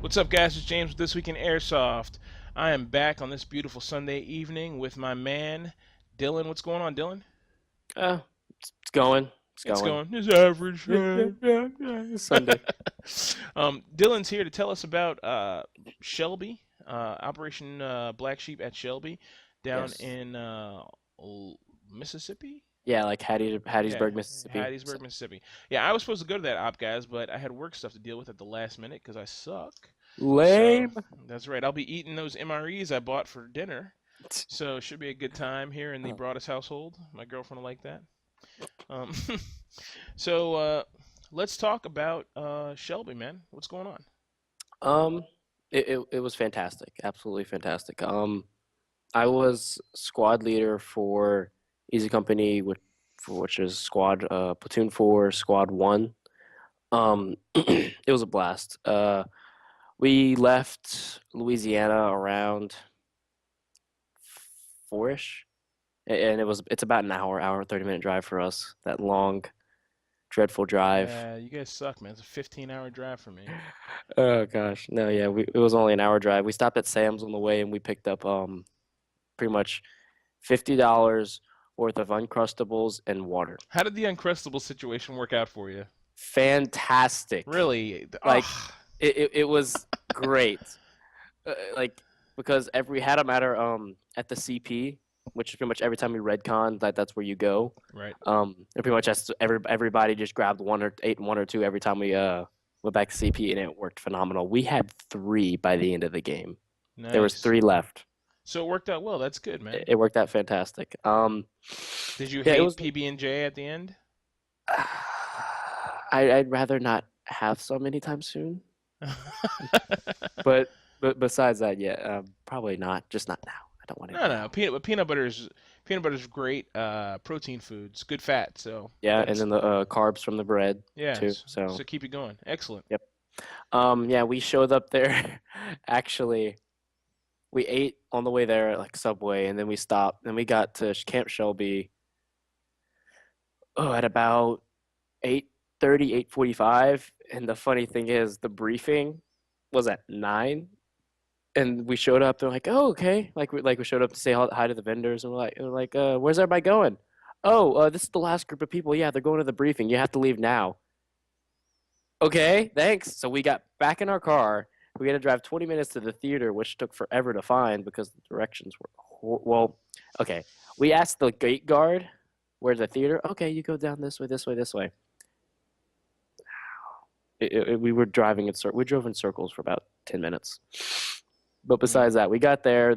What's up, guys? It's James with This Week in Airsoft. I am back on this beautiful Sunday evening with my man, Dylan. What's going on, Dylan? Uh, it's going. It's It's going. going. It's average. Yeah. It's Sunday. Dylan's here to tell us about Shelby, Operation Blacksheep at Shelby, down Yes. in Mississippi. Yeah, like Yeah, Hattiesburg, Mississippi. Hattiesburg, Mississippi. Yeah, I was supposed to go to that op, guys, but I had work stuff to deal with at the last minute because I suck. So Lame. that's right. I'll be eating those MREs I bought for dinner. So it should be a good time here in the Oh. Broadus household. My girlfriend will like that. Um, so let's talk about Shelby, man. What's going on? Um, it was fantastic. Absolutely fantastic. I was squad leader for Easy Company, which is Platoon 4, Squad 1. It was a blast. We left Louisiana around 4-ish, and it's about an hour, 30-minute drive for us. That long, dreadful drive. Yeah, you guys suck, man. It's a 15-hour drive for me. Oh gosh, no, yeah, it was only an hour drive. We stopped at Sam's on the way, and we picked up pretty much $50 worth of Uncrustables and water. How did the Uncrustable situation work out for you? Fantastic. Really? Like Ugh. it was great. Like because we had them at the CP, which is pretty much every time we redcon that's where you go. Right. And pretty much everybody just grabbed ate one or two every time we went back to CP, and it worked phenomenal. We had 3 by the end of the game. There was Nice. 3 left. So it worked out well. That's good, man. It worked out fantastic. Did you Yeah, it hate was. PB&J at the end? I'd rather not have some anytime soon. But besides that, yeah, probably not. Just not now. I don't want it No, now. no. Peanut butter's great protein food. It's good fat, so Yeah, and that's then the carbs from the bread yeah. too. So So keep it going. Excellent. yep. Yeah, we showed up there. Actually, we ate on the way there at like Subway, and then we stopped. Then we got to Camp Shelby. Oh, at about 8:30, 8:45. And the funny thing is, the briefing was at 9. And we showed up. They're like, "Oh, okay." Like we showed up to say hi to the vendors, and we're like, "Where's everybody going?" "Oh, this is the last group of people. Yeah, they're going to the briefing. You have to leave now." Okay, thanks. So we got back in our car. We had to drive 20 minutes to the theater, which took forever to find because the directions were well. Okay, we asked the gate guard, "Where's the theater?" "Okay, you go down this way, this way, this way." We were driving we drove in circles for about 10 minutes. But besides that, we got there.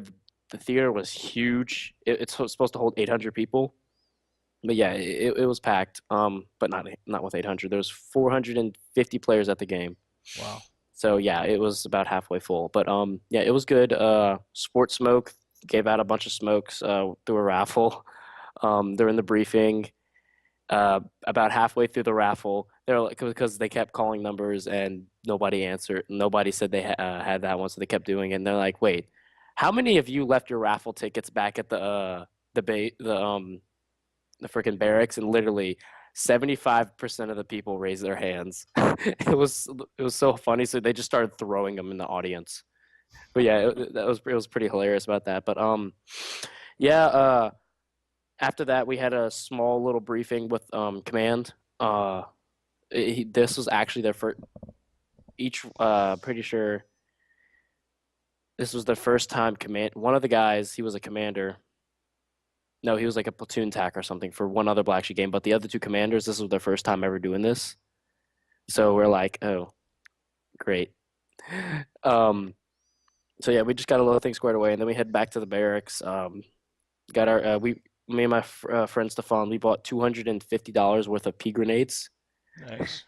The theater was huge. It's supposed to hold 800 people. But yeah, it was packed. But not with 800. There was 450 players at the game. Wow. So yeah, it was about halfway full. But yeah, it was good. Sports Smoke gave out a bunch of smokes through a raffle during the briefing. About halfway through the raffle, they're like, because they kept calling numbers and nobody answered. Nobody said they had that one, so they kept doing it. And they're like, "Wait, how many of you left your raffle tickets back at the freaking barracks?" And literally, 75% of the people raised their hands. It was so funny. So they just started throwing them in the audience. But yeah, it was pretty hilarious about that. But yeah. After that, we had a small little briefing with command. This was actually their first. Pretty sure this was the first time command. One of the guys, he was a commander. No, he was like a platoon tac or something for one other Black Sheep game. But the other 2 commanders, this was their first time ever doing this. So we're like, oh, great. So yeah, we just got a little thing squared away, and then we head back to the barracks. Got our me and my friend Stefan, we bought $250 worth of pea grenades. Nice.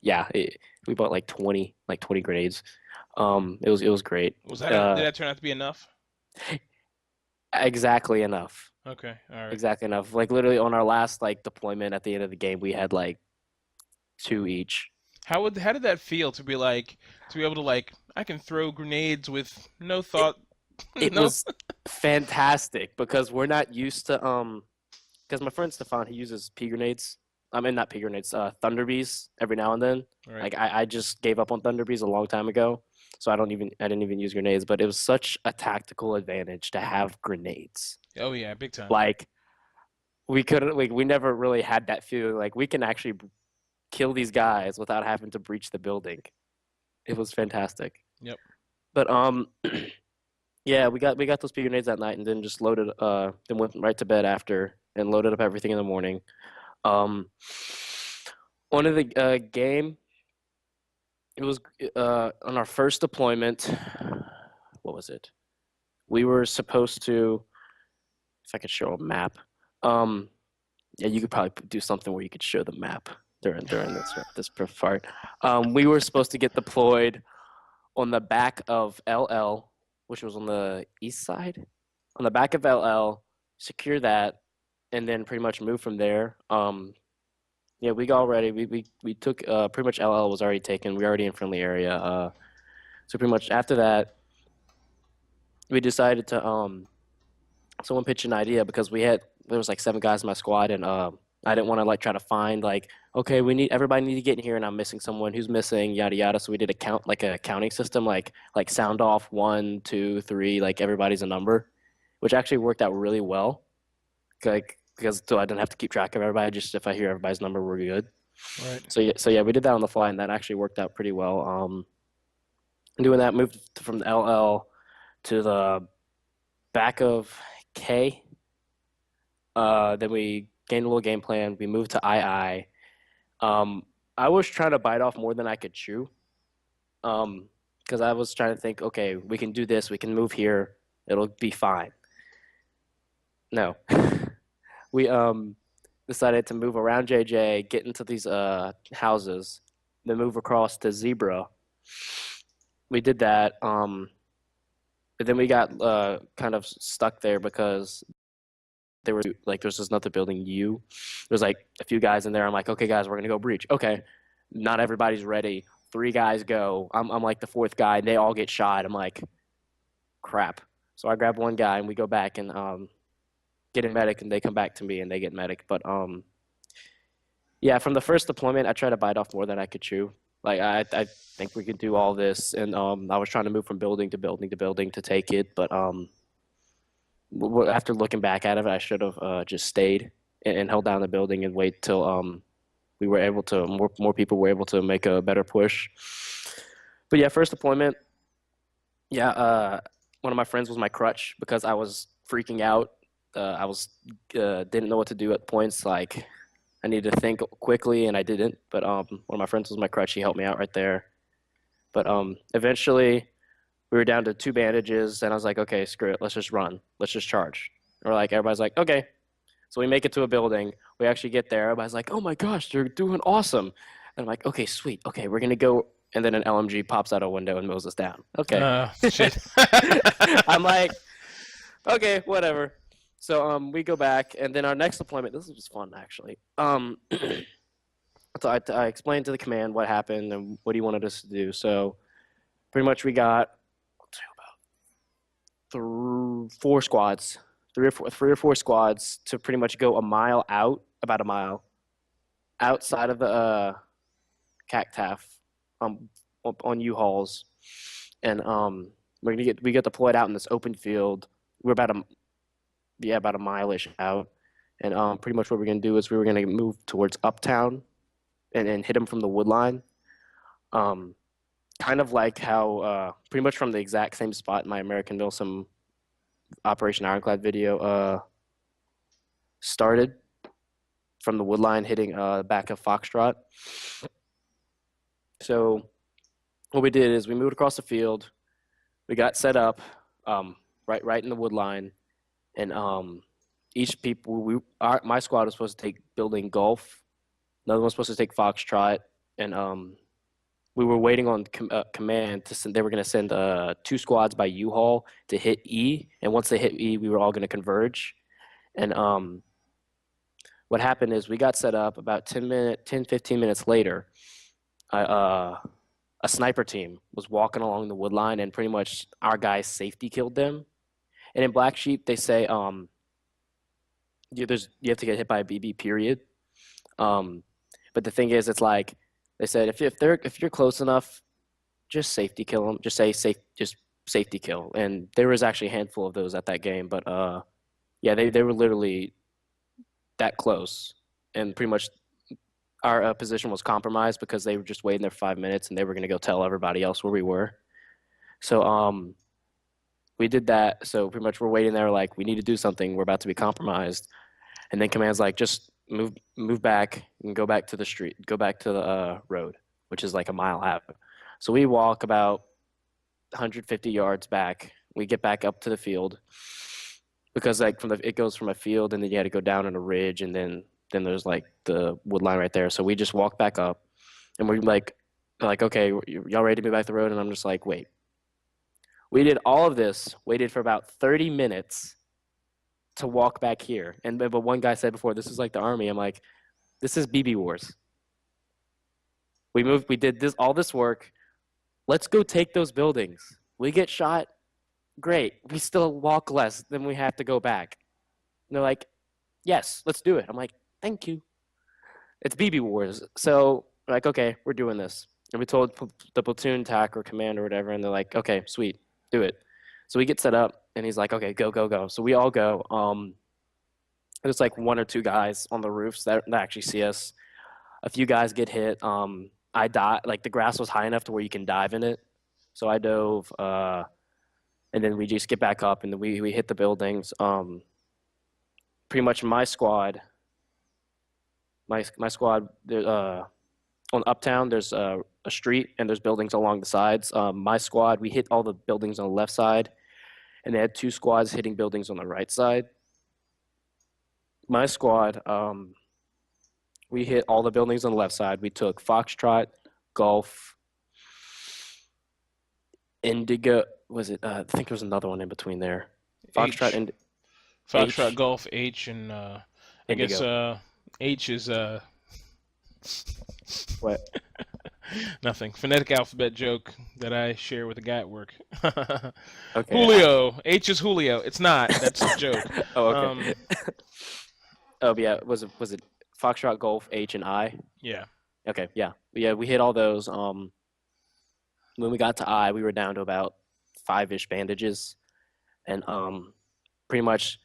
Yeah, we bought like 20 grenades. It was great. Was that did that turn out to be enough? Exactly enough. Okay. All right. Exactly enough. Like literally on our last like deployment at the end of the game, we had like 2 each. How did that feel to be able to like I can throw grenades with no thought? It No. was fantastic because we're not used to because my friend Stefan, he uses pea grenades I mean, not pig grenades, Thunderbees every now and then. Right. Like I just gave up on Thunderbees a long time ago, so I didn't even use grenades. But it was such a tactical advantage to have grenades. Oh yeah, big time. Like we couldn't, like we never really had that feeling like we can actually kill these guys without having to breach the building. It was fantastic. Yep. But yeah, we got those pea grenades that night, and then just loaded then went right to bed after and loaded up everything in the morning. Um, one of the game, it was on our first deployment. What was it? We were supposed to, if I could show a map. Um, yeah, you could probably do something where you could show the map during this part. We were supposed to get deployed on the back of LL, which was on the east side. On the back of LL, secure that, and then pretty much move from there. Yeah, we got already. We took pretty much LL was already taken. We were already in friendly area. So pretty much after that, we decided to someone pitched an idea because there was like 7 guys in my squad, and I didn't want to like try to find like, okay, everybody need to get in here, and I'm missing someone who's missing, yada yada. So we did a counting system, like sound off 1, 2, 3, like everybody's a number, which actually worked out really well. Like because so I didn't have to keep track of everybody. Just if I hear everybody's number, we're good. Right. So yeah, we did that on the fly, and that actually worked out pretty well. Doing that, moved from the LL to the back of K. Then we gained a little game plan. We moved to II. I was trying to bite off more than I could chew. Because I was trying to think, okay, we can do this. We can move here. It'll be fine. No, we decided to move around JJ, get into these houses, then move across to Zebra. We did that. But then we got kind of stuck there because there were like there's this another building U. There's like a few guys in there. I'm like, okay, guys, we're gonna go breach. Okay, not everybody's ready. 3 guys go. I'm like the 4th guy. They all get shot. I'm like, crap. So I grab one guy and we go back and get a medic, and they come back to me and they get medic. But yeah, from the first deployment, I tried to bite off more than I could chew. Like I think we could do all this, and I was trying to move from building to building to building to take it, but after looking back at it, I should have just stayed and held down the building and wait till we were able to more people were able to make a better push. But yeah, first deployment, yeah, one of my friends was my crutch because I was freaking out. I was didn't know what to do at points. Like I needed to think quickly, and I didn't. But one of my friends was my crutch. He helped me out right there. But eventually, we were down to 2 bandages, and I was like, okay, screw it. Let's just run. Let's just charge. Or like everybody's like, okay. So we make it to a building. We actually get there. Everybody's like, oh my gosh, they're doing awesome. And I'm like, okay, sweet. Okay, we're gonna go. And then an LMG pops out a window and mows us down. Okay. Shit. I'm like, okay, whatever. So we go back, and then our next deployment. This was fun actually. So I explained to the command what happened and what he wanted us to do. So pretty much we got about 4 squads, 3 or 4 squads to pretty much go a mile out, about a mile outside of the CACTAF on U-Hauls, and we get deployed out in this open field. We're about a mile-ish out, and pretty much what we're gonna do is we were gonna move towards Uptown, and hit them from the wood line. Kind of like how pretty much from the exact same spot in my American Milsim Operation Ironclad video started, from the wood line hitting back of Foxtrot. So what we did is we moved across the field. We got set up right in the wood line, and my squad was supposed to take building Gulf. Another one was supposed to take Foxtrot, and we were waiting on command to send. They were going to send 2 squads by U-Haul to hit E, and once they hit E, we were all going to converge. And what happened is we got set up about 15 minutes later. A sniper team was walking along the wood line, and pretty much our guys safety killed them. And in Blacksheep, they say you have to get hit by a BB, period. Um, but the thing is, it's like they said, if you're close enough, just safety kill them. Just say safe, just safety kill. And there was actually a handful of those at that game, but yeah, they were literally that close, and pretty much our position was compromised because they were just waiting there 5 minutes and they were gonna go tell everybody else where we were. So we did that. So pretty much we're waiting there like we need to do something. We're about to be compromised. And then command's like, just move back and go back to the street, go back to the road, which is like a mile out. So we walk about 150 yards back. We get back up to the field because like it goes from a field and then you had to go down on a ridge and then there's like the wood line right there. So we just walk back up and we're like okay, y'all ready to move back the road? And I'm just like, wait. We did all of this, waited for about 30 minutes to walk back here. But one guy said before, this is like the army. I'm like, this is BB Wars. We did all this work. Let's go take those buildings. We get shot, great. We still walk less than we have to go back. And they're like, yes, let's do it. I'm like, thank you. It's BB Wars. So we're like, okay, we're doing this. And we told the platoon TAC or command or whatever, and they're like, okay, sweet, do it. So we get set up, and he's like, okay, go, go, go. So we all go. There's like one or two guys on the roofs that actually see us. A few guys get hit. I dive, like the grass was high enough to where you can dive in it. So I dove, and then we just get back up, and then we hit the buildings. Pretty much my squad, on Uptown, there's a street, and there's buildings along the sides. My squad, we hit all the buildings on the left side, and they had two squads hitting buildings on the right side. My squad, we hit all the buildings on the left side. We took Foxtrot, Golf, Indigo. Was it? I think there was another one in between there. Foxtrot and Foxtrot, H, Golf, H, and I guess Indigo. H is What? nothing. Phonetic alphabet joke that I share with a guy at work. Okay. Julio. H is Julio. It's not. That's a joke. Oh, okay. Oh, yeah. Was it Foxtrot, Golf, H, and I? Yeah. Okay. Yeah. Yeah. We hit all those. When we got to I, we were down to about 5-ish bandages, and pretty much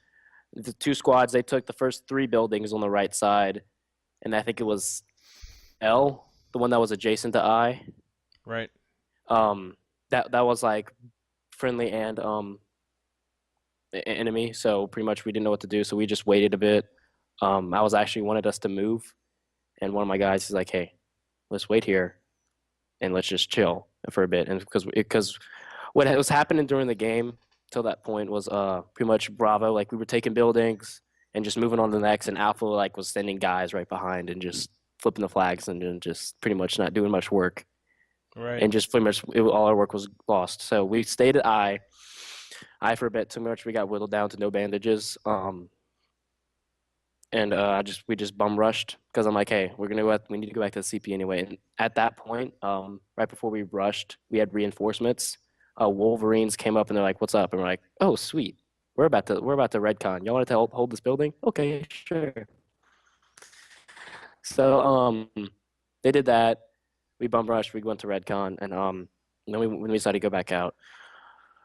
the two squads, they took the first 3 buildings on the right side, and I think it was L, the one that was adjacent to I. Right. That was like friendly and enemy, so pretty much we didn't know what to do, so we just waited a bit. I was actually wanted us to move, and one of my guys is like, hey, let's wait here and let's just chill for a bit. And because what was happening during the game till that point was pretty much Bravo, like we were taking buildings and just moving on to the next, and Alpha like was sending guys right behind and just flipping the flags and then just pretty much not doing much work. Right. And just pretty much all our work was lost. So we stayed at I for a bit too much. We got whittled down to no bandages. And we just bum rushed because I'm like, hey, we need to go back to the CP anyway. And at that point, right before we rushed, we had reinforcements. Wolverines came up and they're like, what's up? And we're like, oh, sweet. We're about to redcon. Y'all want to hold this building? Okay, sure. So they did that. We bum rushed. We went to redcon, and then when we decided to go back out,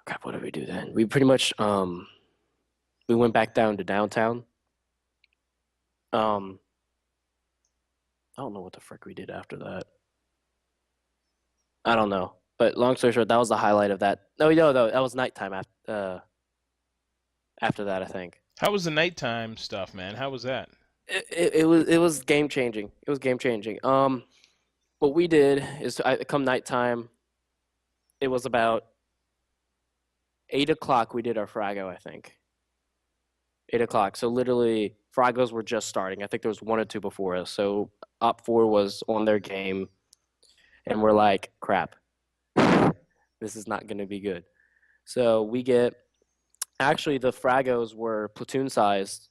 crap, what did we do then? We pretty much we went back down to downtown. I don't know what the frick we did after that. I don't know. But long story short, that was the highlight of that. No, that was nighttime after that, I think. How was the nighttime stuff, man? How was that? It was game changing. It was game changing. What we did is come nighttime, it was about 8 o'clock we did our frago, I think. 8 o'clock. So literally fragos were just starting. I think there was 1 or 2 before us. So Op 4 was on their game, and we're like, crap, this is not going to be good. So we get, actually the fragos were platoon sized.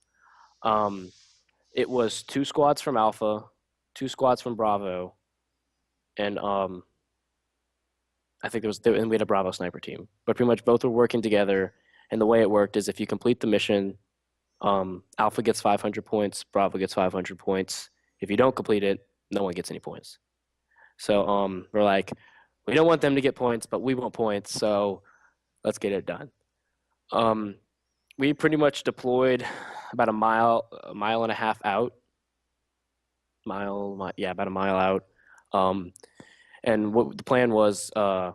It was 2 squads from Alpha, 2 squads from Bravo, and I think and we had a Bravo sniper team. But pretty much both were working together, and the way it worked is if you complete the mission, Alpha gets 500 points, Bravo gets 500 points. If you don't complete it, no one gets any points. So we're like, we don't want them to get points, but we want points, so let's get it done. Um, we pretty much deployed about a mile and a half out, yeah, about a mile out. Um, and what the plan was, yeah,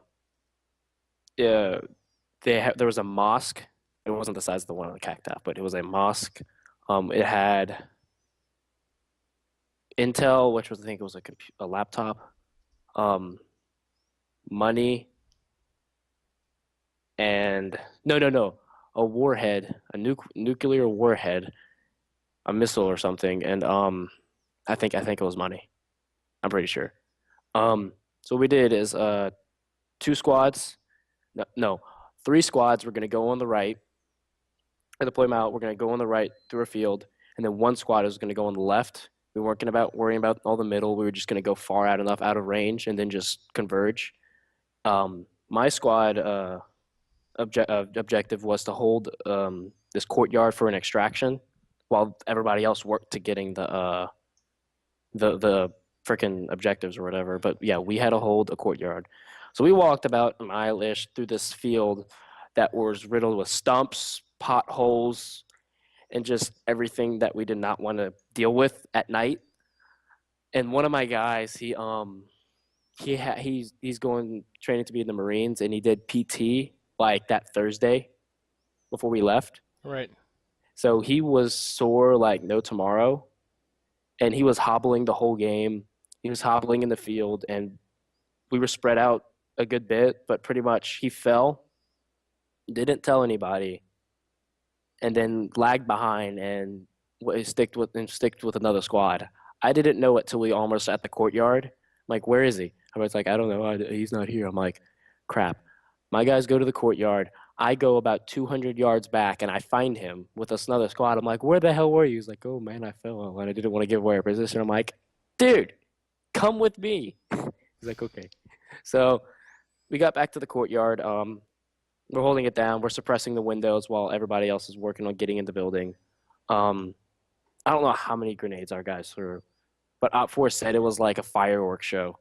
there was a mosque. It wasn't the size of the one on the cacti, but it was a mosque. It had Intel, which was I think it was a laptop, um, money, and no, a warhead, a nuclear warhead, a missile or something, and I think it was money. I'm pretty sure. So what we did is two squads, no, three squads. We're gonna go on the right. I deploy them out. We're gonna go on the right through a field, and then one squad is gonna go on the left. We weren't gonna worrying about all the middle. We were just gonna go far out enough out of range, and then just converge. My squad objective was to hold this courtyard for an extraction, while everybody else worked to getting the freaking objectives or whatever. But yeah, we had to hold a courtyard. So we walked about a mile-ish through this field that was riddled with stumps, potholes, and just everything that we did not want to deal with at night. And one of my guys, he's going training to be in the Marines, and he did PT like that Thursday before we left. Right. So he was sore like no tomorrow, and he was hobbling the whole game. He was hobbling in the field, and we were spread out a good bit, but pretty much he fell, didn't tell anybody, and then lagged behind and sticked with another squad. I didn't know it till we almost at the courtyard. I'm like, where is he? I was like, I don't know. He's not here. I'm like, crap. My guys go to the courtyard. I go about 200 yards back, and I find him with another squad. I'm like, where the hell were you? He's like, oh, man, I fell, and I didn't want to give away our position. I'm like, dude, come with me. He's like, okay. So we got back to the courtyard. We're holding it down. We're suppressing the windows while everybody else is working on getting in the building. I don't know how many grenades our guys threw, but Op4 said it was like a fireworks show.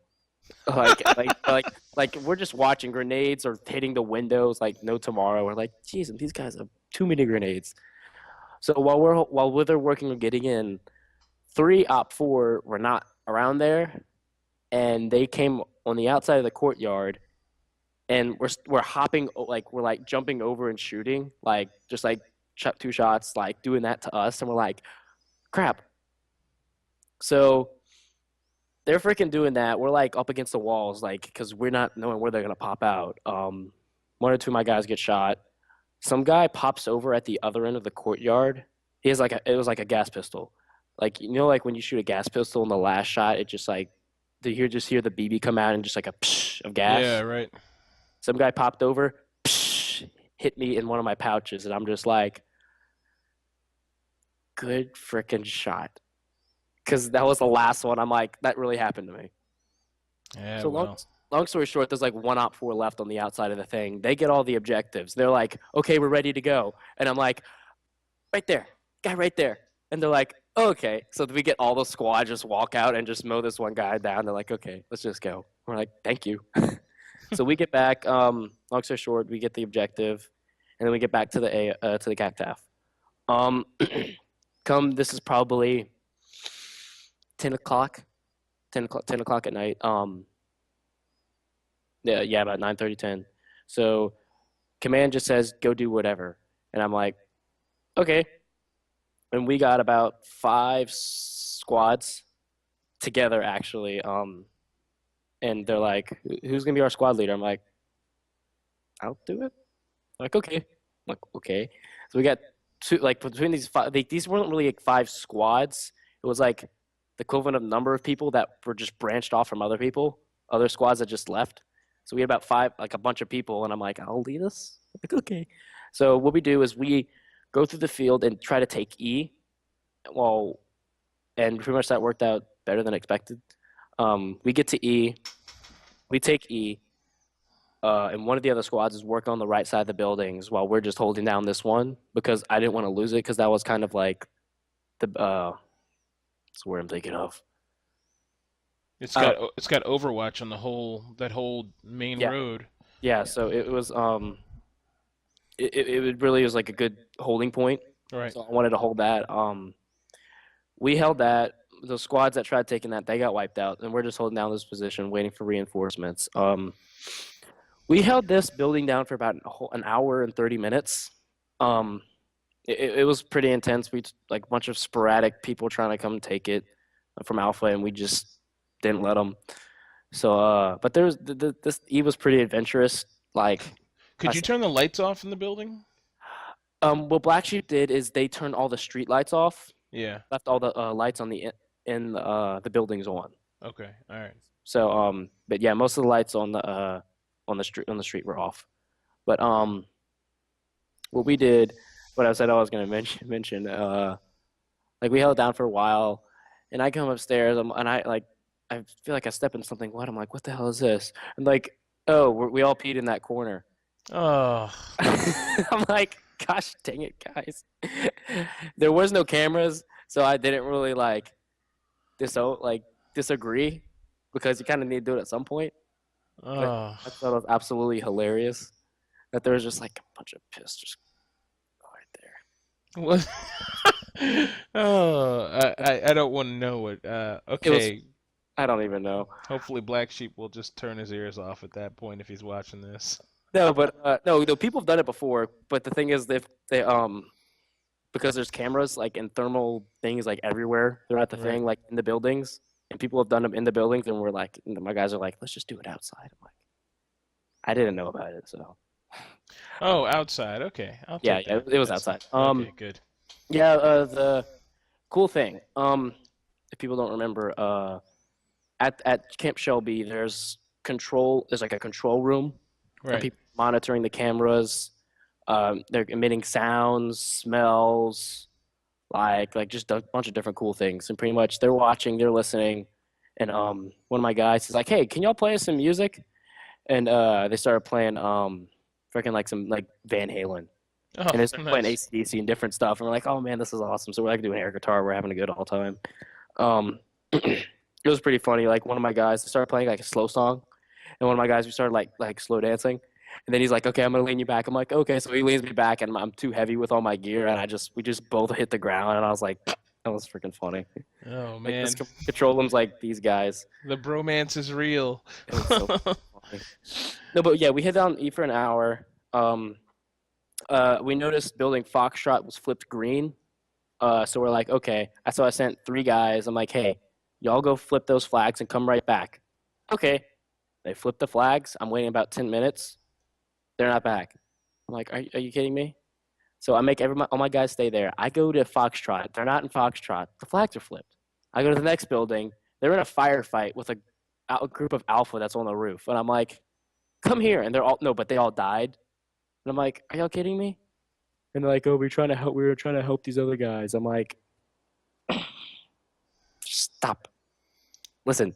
Like we're just watching grenades or hitting the windows like no tomorrow. We're like, geez, these guys have too many grenades. So while they're working on getting in, three Op4 were not around there, and they came on the outside of the courtyard, and we're hopping, like we're like jumping over and shooting, like just like two shots, like doing that to us, and we're like, crap. So they're freaking doing that. We're like up against the walls, like, because we're not knowing where they're gonna pop out. One or two of my guys get shot. Some guy pops over at the other end of the courtyard. He has it was like a gas pistol. Like, you know, like when you shoot a gas pistol in the last shot, it just like just hear the BB come out and just like a psh of gas. Yeah, right. Some guy popped over, psh, hit me in one of my pouches, and I'm just like, good freaking shot. Because that was the last one. I'm like, that really happened to me. Yeah, So well. long story short, there's like one Op4 left on the outside of the thing. They get all the objectives. They're like, okay, we're ready to go. And I'm like, right there, guy right there. And they're like, oh, okay. So we get all the squad just walk out and just mow this one guy down. They're like, okay, let's just go. We're like, thank you. So we get back. Long story short, we get the objective, and then we get back to the cactaf. This is probably 10 o'clock at night. Yeah, about 9:30, 10. So command just says, go do whatever. And I'm like, okay. And we got about 5 squads together, actually. And they're like, who's going to be our squad leader? I'm like, I'll do it. Like, okay. I'm like, okay. So we got two, like, between these 5, these weren't really like 5 squads. It was like the equivalent of number of people that were just branched off from other squads that just left. So we had about 5, like a bunch of people, and I'm like, I'll lead us. Like, okay. So what we do is we go through the field and try to take E. Well, and pretty much that worked out better than expected. We get to E. We take E. And one of the other squads is working on the right side of the buildings while we're just holding down this one, because I didn't want to lose it, because that was kind of like the what's the word I'm thinking of? Uh, It's got Overwatch on the whole that whole main yeah, road. yeah. So it was it really was like a good holding point. Right. So I wanted to hold that. We held that. The squads that tried taking that, they got wiped out, and we're just holding down this position, waiting for reinforcements. We held this building down for about an hour and 30 minutes. Um, it was pretty intense. We like a bunch of sporadic people trying to come take it from Alpha, and we just didn't let them. So, but there was this Eve was pretty adventurous. Like, I, Could you turn the lights off in the building? what Blacksheep did is they turned all the street lights off, Yeah. left all the lights on in the buildings on. Okay. All right. So, but yeah, most of the lights on the street were off. But what we did, what I said I was gonna mention, like we held it down for a while, and I come upstairs, and I feel like I step into something wet. I'm like, what the hell is this? And like, oh, we all peed in that corner. Oh. I'm like, gosh dang it, guys. There was no cameras, so I didn't really like disagree because you kind of need to do it at some point. But Oh. I thought it was absolutely hilarious that there was just like a bunch of piss just right there. What? Oh, I don't want to know it. It was Okay. I don't even know. Hopefully, Black Sheep will just turn his ears off at that point if he's watching this. No, but no, people have done it before. But the thing is, if they because there's cameras like and thermal things like everywhere throughout the Right. thing, like in the buildings, and people have done them in the buildings, and we're like, my guys are like, let's just do it outside. I'm like, I didn't know about it, so Oh, outside. Okay, I'll yeah, take yeah, that. it was That's outside. okay. Good. Yeah, the cool thing, if people don't remember, at Camp Shelby, there's like a control room, and Right. people monitoring the cameras. They're emitting sounds, smells, like just a bunch of different cool things. And pretty much they're watching, they're listening. And one of my guys is like, "Hey, can y'all play us some music?" And they started playing freaking like some like Van Halen. Oh, And they started playing nice. AC/DC and different stuff. And we're like, "Oh man, this is awesome!" So we're like doing air guitar. We're having a good all time. Um, it was pretty funny. Like one of my guys started playing like a slow song, and one of my guys we started like slow dancing. And then he's like, "Okay, I'm gonna lean you back." I'm like, "Okay." So he leans me back, and I'm too heavy with all my gear, and we just both hit the ground, and I was like, "That was freaking funny." Oh Like this man, control them's like these guys. the bromance is real. It was so funny. No, but yeah, we hit down E for an hour. We noticed building Foxtrot was flipped green. So we're like, okay. So I sent 3 guys. I'm like, hey, y'all go flip those flags and come right back. Okay. They flipped the flags. I'm waiting about 10 minutes. They're not back. I'm like, are you kidding me? So I make all my guys stay there. I go to Foxtrot. They're not in Foxtrot. The flags are flipped. I go to the next building. They're in a firefight with a group of Alpha that's on the roof. And I'm like, come here. And they're all, no, but they all died. And I'm like, are y'all kidding me? And they're like, oh, we were trying to help these other guys. I'm like, stop. Listen.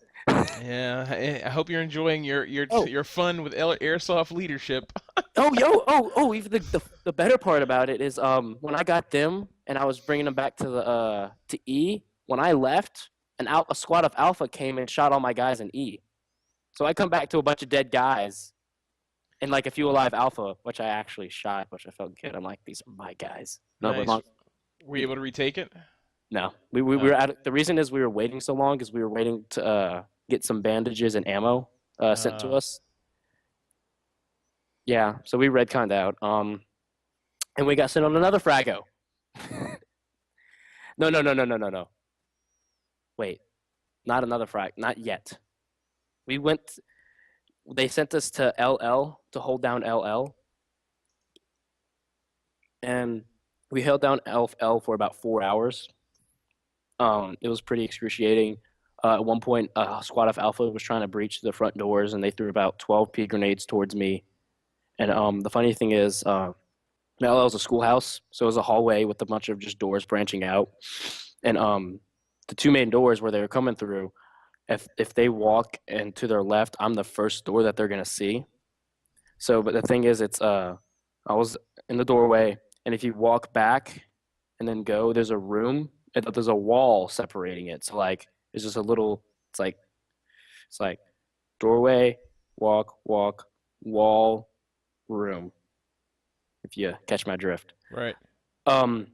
Yeah, I hope you're enjoying Oh, your fun with airsoft leadership. even the better part about it is when I got them and I was bringing them back to E, when I left, a squad of Alpha came and shot all my guys in E. So I come back to a bunch of dead guys and like a few alive Alpha, which I actually shot, which I felt good. I'm like, these are my guys. No, but Nice. Were you able to retake it? no, we Oh, were at the reason is we were waiting so long is we were waiting to get some bandages and ammo sent to uh, us. Yeah, so we redconned out. And we got sent on another frago. No, no, no, no, no, no, no. Wait, not another frag. Not yet. We went. They sent us to LL to hold down LL, and we held down LL for about 4 hours. It was pretty excruciating. At one point, a squad of Alpha was trying to breach the front doors, and they threw about 12 pea grenades towards me. And the funny thing is, LL is a schoolhouse, so it was a hallway with a bunch of just doors branching out. And the 2 main doors where they were coming through, if they walk and to their left, I'm the first door that they're gonna see. So, but the thing is, I was in the doorway, and if you walk back and then go, there's a room, and there's a wall separating it. So like, it's just a little, it's like It's like doorway, walk, wall, room. If you catch my drift. Right. Um,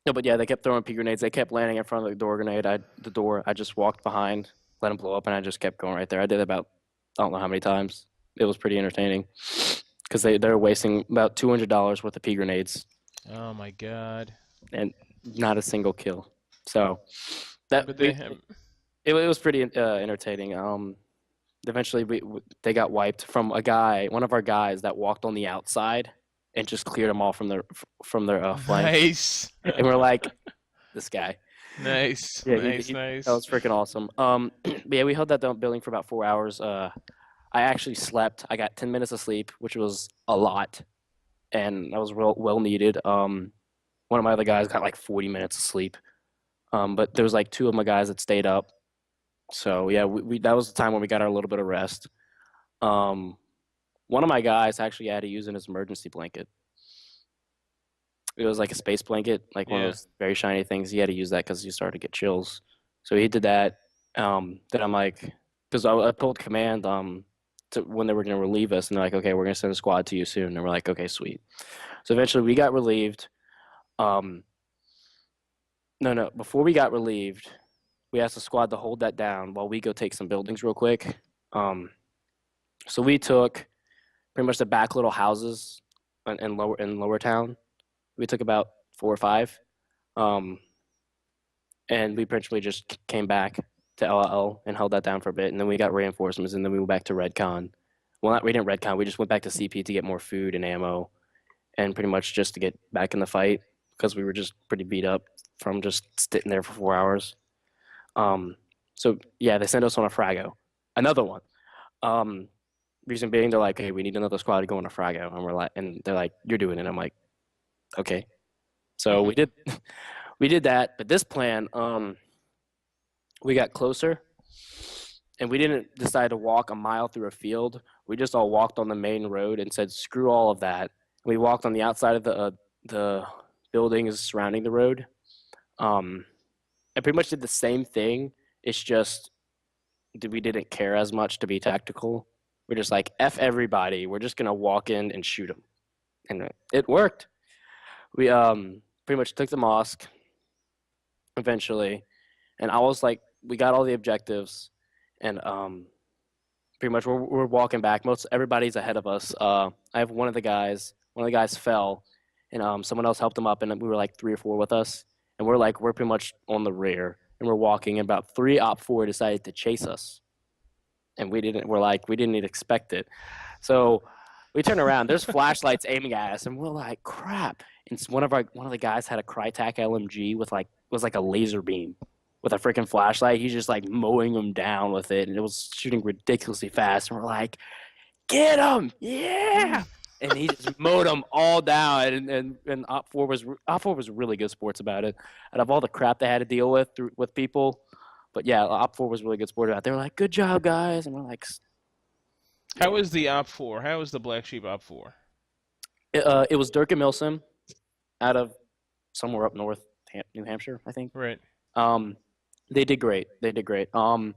no, but yeah, they kept throwing pea grenades. They kept landing in front of the door. I just walked behind, let them blow up, and I just kept going right there. I did it about I don't know how many times. It was pretty entertaining because they're wasting about $200 worth of pea grenades Oh my God. and not a single kill. So that But we they it was pretty entertaining. Eventually they got wiped from one of our guys that walked on the outside and just cleared them all from their flank. nice. And we're like, this guy. Nice. Yeah, Nice. that Nice. was freaking awesome. But yeah, we held that down building for about 4 hours. I actually slept. I got 10 minutes of sleep, which was a lot, and that was well needed. One of my other guys got like 40 minutes of sleep. But there was like two of my guys that stayed up. So yeah, we that was the time when we got our little bit of rest. Um, One of my guys actually had to use his emergency blanket. It was like a space blanket, like one of Yeah. those very shiny things. He had to use that because he started to get chills. So he did that. Then I'm like, because I told command to when they were going to relieve us, and they're like, okay, we're going to send a squad to you soon. And we're like, okay, sweet. So eventually we got relieved. Um, no, before we got relieved, we asked the squad to hold that down while we go take some buildings real quick. Um, so we took pretty much the back little houses in lower town. We took about four or five. Um, and we principally just came back to LL and held that down for a bit, and then we got reinforcements, and then we went back to Redcon. Well, not we didn't Redcon. We just went back to CP to get more food and ammo, and pretty much just to get back in the fight because we were just pretty beat up from just sitting there for 4 hours. Um, so yeah, they sent us on a Frago, another one. Um, Reason being, they're like, "Hey, we need another squad to go on a Frago," and we're like, and they're like, "You're doing it." I'm like, "Okay." So we did, we did that. But this plan, we got closer, and we didn't decide to walk a mile through a field. We just all walked on the main road and said, "Screw all of that." We walked on the outside of the buildings surrounding the road. Um, I pretty much did the same thing. It's just we didn't care as much to be tactical. We're just like f everybody. We're just gonna walk in and shoot them, and it worked. We pretty much took the mosque eventually, and I was like, we got all the objectives, and pretty much we're walking back. Most everybody's ahead of us. I have one of the guys. One of the guys fell, and someone else helped him up, and we were like three or four with us, and we're pretty much on the rear, and we're walking. And about three op four decided to chase us, and we didn't even expect it. So we turn around. There's flashlights aiming at us, and we're like, crap. And one of the guys had a Crytek LMG with was like a laser beam with a freaking flashlight. He's just like mowing them down with it, and it was shooting ridiculously fast. And we're like, get him, yeah! And he just mowed them all down. And Op 4 was really good sports about it. Out of all the crap they had to deal with people, but yeah, Op 4 was really good sport about it. They were like, good job, guys, and we're like, How yeah. is the Op 4? How is the Black Sheep Op 4? It was Dirk and Milsom out of somewhere up north, New Hampshire, I think. Right. Um, they did great. They did great. I'm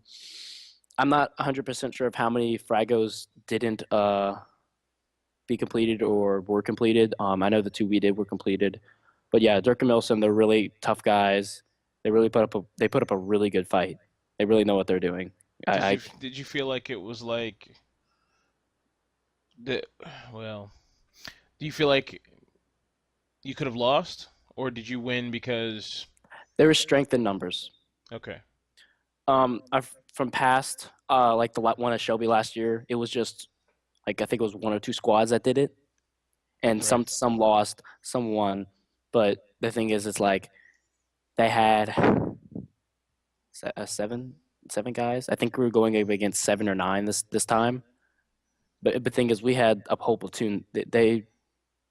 not 100% sure of how many fragos didn't be completed or were completed. I know the two we did were completed, but yeah, Dirk and Milsom, they're really tough guys. They really put up a really good fight. They really know what they're doing. Did you feel like it was like the well, do you feel like you could have lost, or did you win because There is strength in numbers. okay. I've from past like the one at Shelby last year, it was just like I think it was one or two squads that did it, and Right. some lost, some won. But the thing is, it's like they had seven guys. I think we were going up against seven or nine this time. But the thing is, we had a whole platoon. They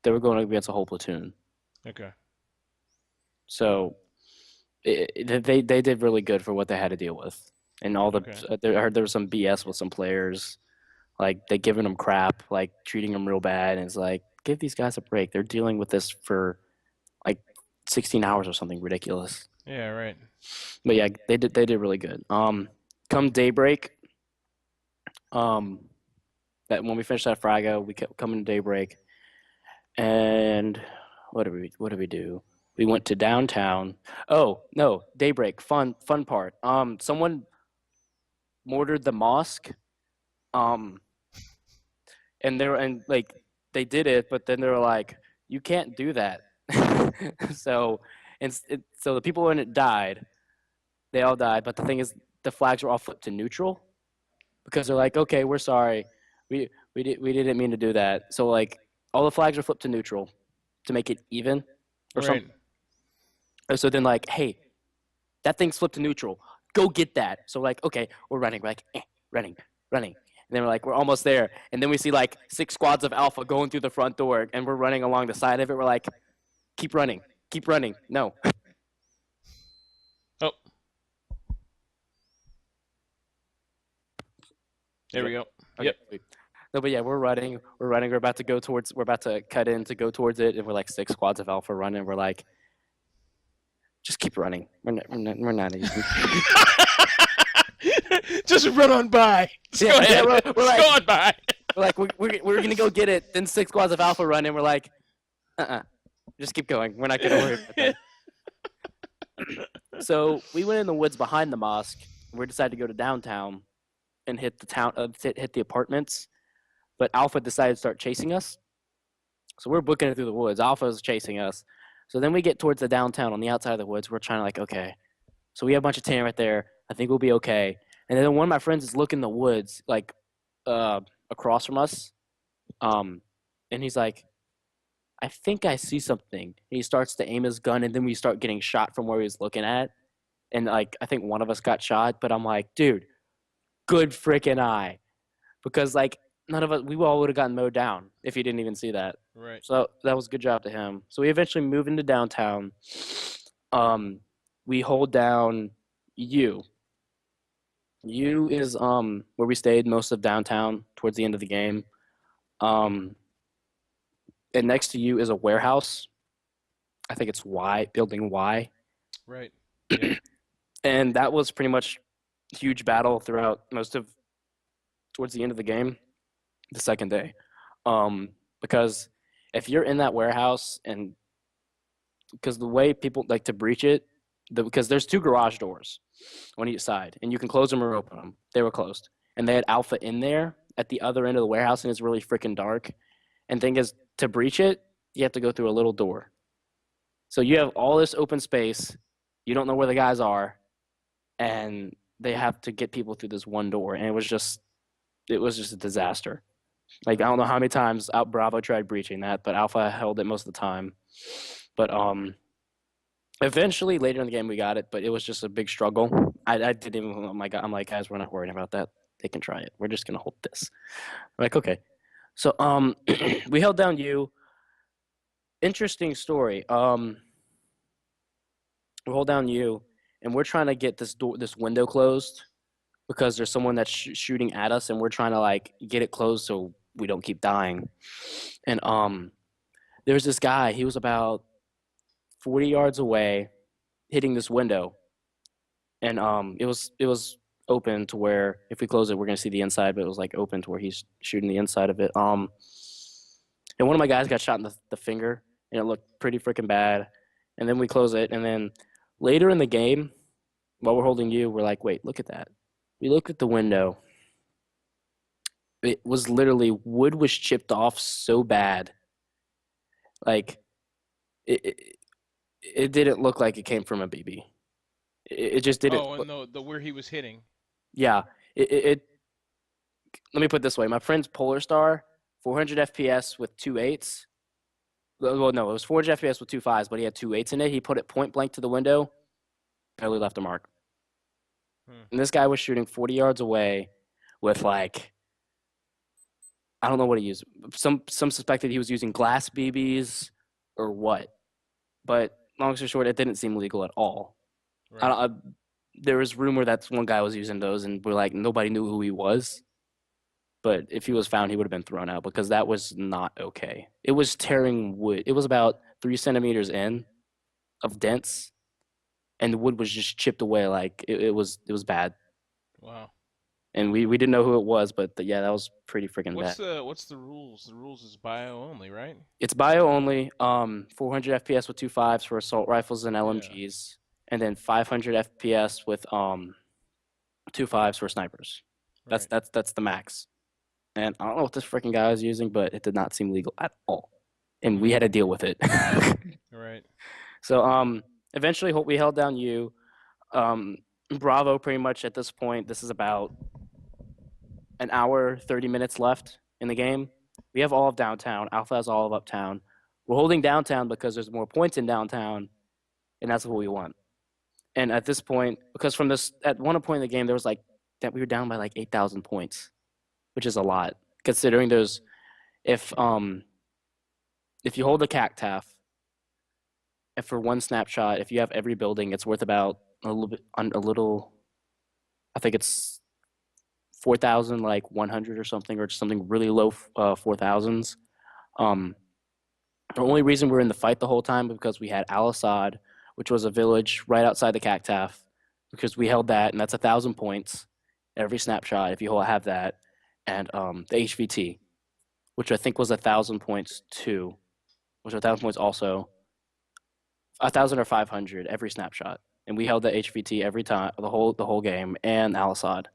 were going up against a whole platoon. Okay. So they did really good for what they had to deal with. And all the Okay. I heard there was some BS with some players, like they giving them crap, like treating them real bad. And it's like, give these guys a break. They're dealing with this for like 16 hours or something ridiculous. Yeah, right. But yeah, they did really good. Come daybreak, Um, that when we finished that Frago, we kept coming to daybreak, and what did we do? We went to downtown. Oh no, daybreak. Fun part. Someone mortared the mosque. Um, and they were and like they did it, but then they were like, you can't do that. so so the people when it died, they all died. But the thing is, the flags were all flipped to neutral because they're like, okay, we're sorry, we didn't mean to do that. So like all the flags are flipped to neutral to make it even or Right. something. So then like, hey, that thing's flipped to neutral. Go get that. So like, okay, we're running. We're like, running, running. And then we're like, we're almost there. And then we see like 6 squads of Alpha going through the front door, and we're running along the side of it. We're like, keep running, keep running. No. Oh, there we go. Okay. Yep. Sweet. No, but yeah, we're running. We're running. We're about to cut in to go towards it, and we're like 6 squads of Alpha running. We're like, just keep running. We're not even. Just run on by. Just go ahead. we're Just like, go on by. we're like, we're gonna go get it. Then 6 squads of Alpha run, and we're like, just keep going. We're not gonna worry about that. So we went in the woods behind the mosque. We decided to go to downtown and hit the town, hit the apartments. But Alpha decided to start chasing us. So we're booking it through the woods. Alpha is chasing us. So then we get towards the downtown on the outside of the woods. We're trying to like, okay. So we have a bunch of tan right there. I think we'll be okay. And then one of my friends is looking in the woods, like across from us. And he's like, I think I see something. He starts to aim his gun, and then we start getting shot from where he was looking at. And like, I think one of us got shot, but I'm like, dude, good freaking eye, because like none of us, we all would have gotten mowed down if he didn't even see that. Right. So that was a good job to him. So we eventually move into downtown. We hold down U. U is where we stayed most of downtown towards the end of the game. Um, and next to U is a warehouse. I think it's Y, building Y. Right. Yep. And that was pretty much a huge battle throughout most of towards the end of the game, the second day. Because if you're in that warehouse, and because the way people like to breach it, because there's 2 garage doors on each side, and you can close them or open them. They were closed, and they had Alpha in there at the other end of the warehouse, and it's really freaking dark. And thing is, to breach it, you have to go through a little door. So you have all this open space. You don't know where the guys are, and they have to get people through this one door, and it was just a disaster. Like I don't know how many times out Bravo tried breaching that, but Alpha held it most of the time. But eventually later in the game we got it, but it was just a big struggle. I didn't even. Oh my god! I'm like, guys, we're not worrying about that. They can try it. We're just gonna hold this. I'm like, okay. So we held down U. Interesting story. We hold down U, and we're trying to get this window closed because there's someone that's shooting at us, and we're trying to like get it closed so we don't keep dying. And there's this guy. He was about 40 yards away, hitting this window, and it was open to where if we close it, we're gonna see the inside, but it was like open to where he's shooting the inside of it. And one of my guys got shot in the finger, and it looked pretty freaking bad. And then we close it, and then later in the game, while we're holding U, we're like, wait, look at that. We look at the window. It was literally wood was chipped off so bad, like it it didn't look like it came from a BB. It just didn't. Oh, and the where he was hitting. Yeah. It let me put it this way. My friend's Polar Star, 400 FPS with 2.8s. Well, no, it was 400 FPS with 2.5s, but he had 2.8s in it. He put it point blank to the window, barely left a mark. And this guy was shooting 40 yards away with like, I don't know what he used. Some suspected he was using glass BBs or what. But long story short, it didn't seem legal at all. Right. There was rumor that one guy was using those, and we're like, nobody knew who he was. But if he was found, he would have been thrown out because that was not okay. It was tearing wood. It was about 3 centimeters in of dents, and the wood was just chipped away. Like it was bad. Wow. and we didn't know who it was, but yeah, that was pretty freaking bad. What's the rules? The rules is bio only, right? It's bio only. 400 FPS with 2.5s for assault rifles and Yeah. LMGs, and then 500 FPS with 2.5s for snipers. That's Right. that's that's the max. And I don't know what this freaking guy was using, but it did not seem legal at all, and we Mm. had to deal with it. Right. So eventually we held down you. Um, Bravo pretty much at this point. This is about an hour, 30 minutes left in the game. We have all of downtown. Alpha has all of uptown. We're holding downtown because there's more points in downtown, and that's what we want. And at this point, because from this, at one point in the game, there was like that we were down by like 8,000 points, which is a lot considering there's if um if you hold the cactaf, and for one snapshot, if you have every building, it's worth about a little. I think it's 4,000, like 100 or something, or just something really low, 4,000s. Um, the only reason we were in the fight the whole time was because we had Al Assad, which was a village right outside the Cactaf, because we held that, and that's 1,000 points every snapshot if you have that, and the HVT, which I think was 1,000 points too, which 1,000 points also 1,000 or 500 every snapshot, and we held the HVT every time the whole game and Al Assad.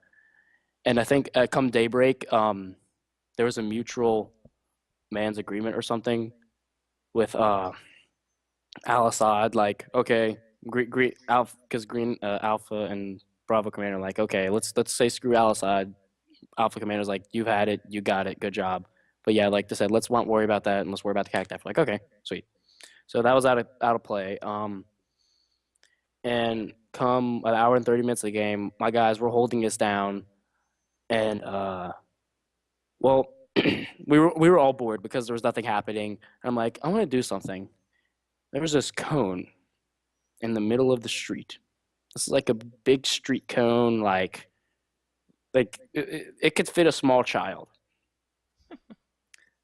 And I think come daybreak, there was a mutual man's agreement or something with Al Assad, like, okay, green Alpha, because Green Alpha and Bravo Commander are like, okay, let's say screw Al Assad. Alpha Commander's like, you've had it, you got it, good job. But yeah, like I said, let's not worry about that and let's worry about the cacti. Like, okay, sweet. So that was out of play. And come an hour and 30 minutes of the game, my guys were holding us down, and well, we were all bored because there was nothing happening. I'm like, I want to do something. There was this cone in the middle of the street. This is like a big street cone, like it could fit a small child.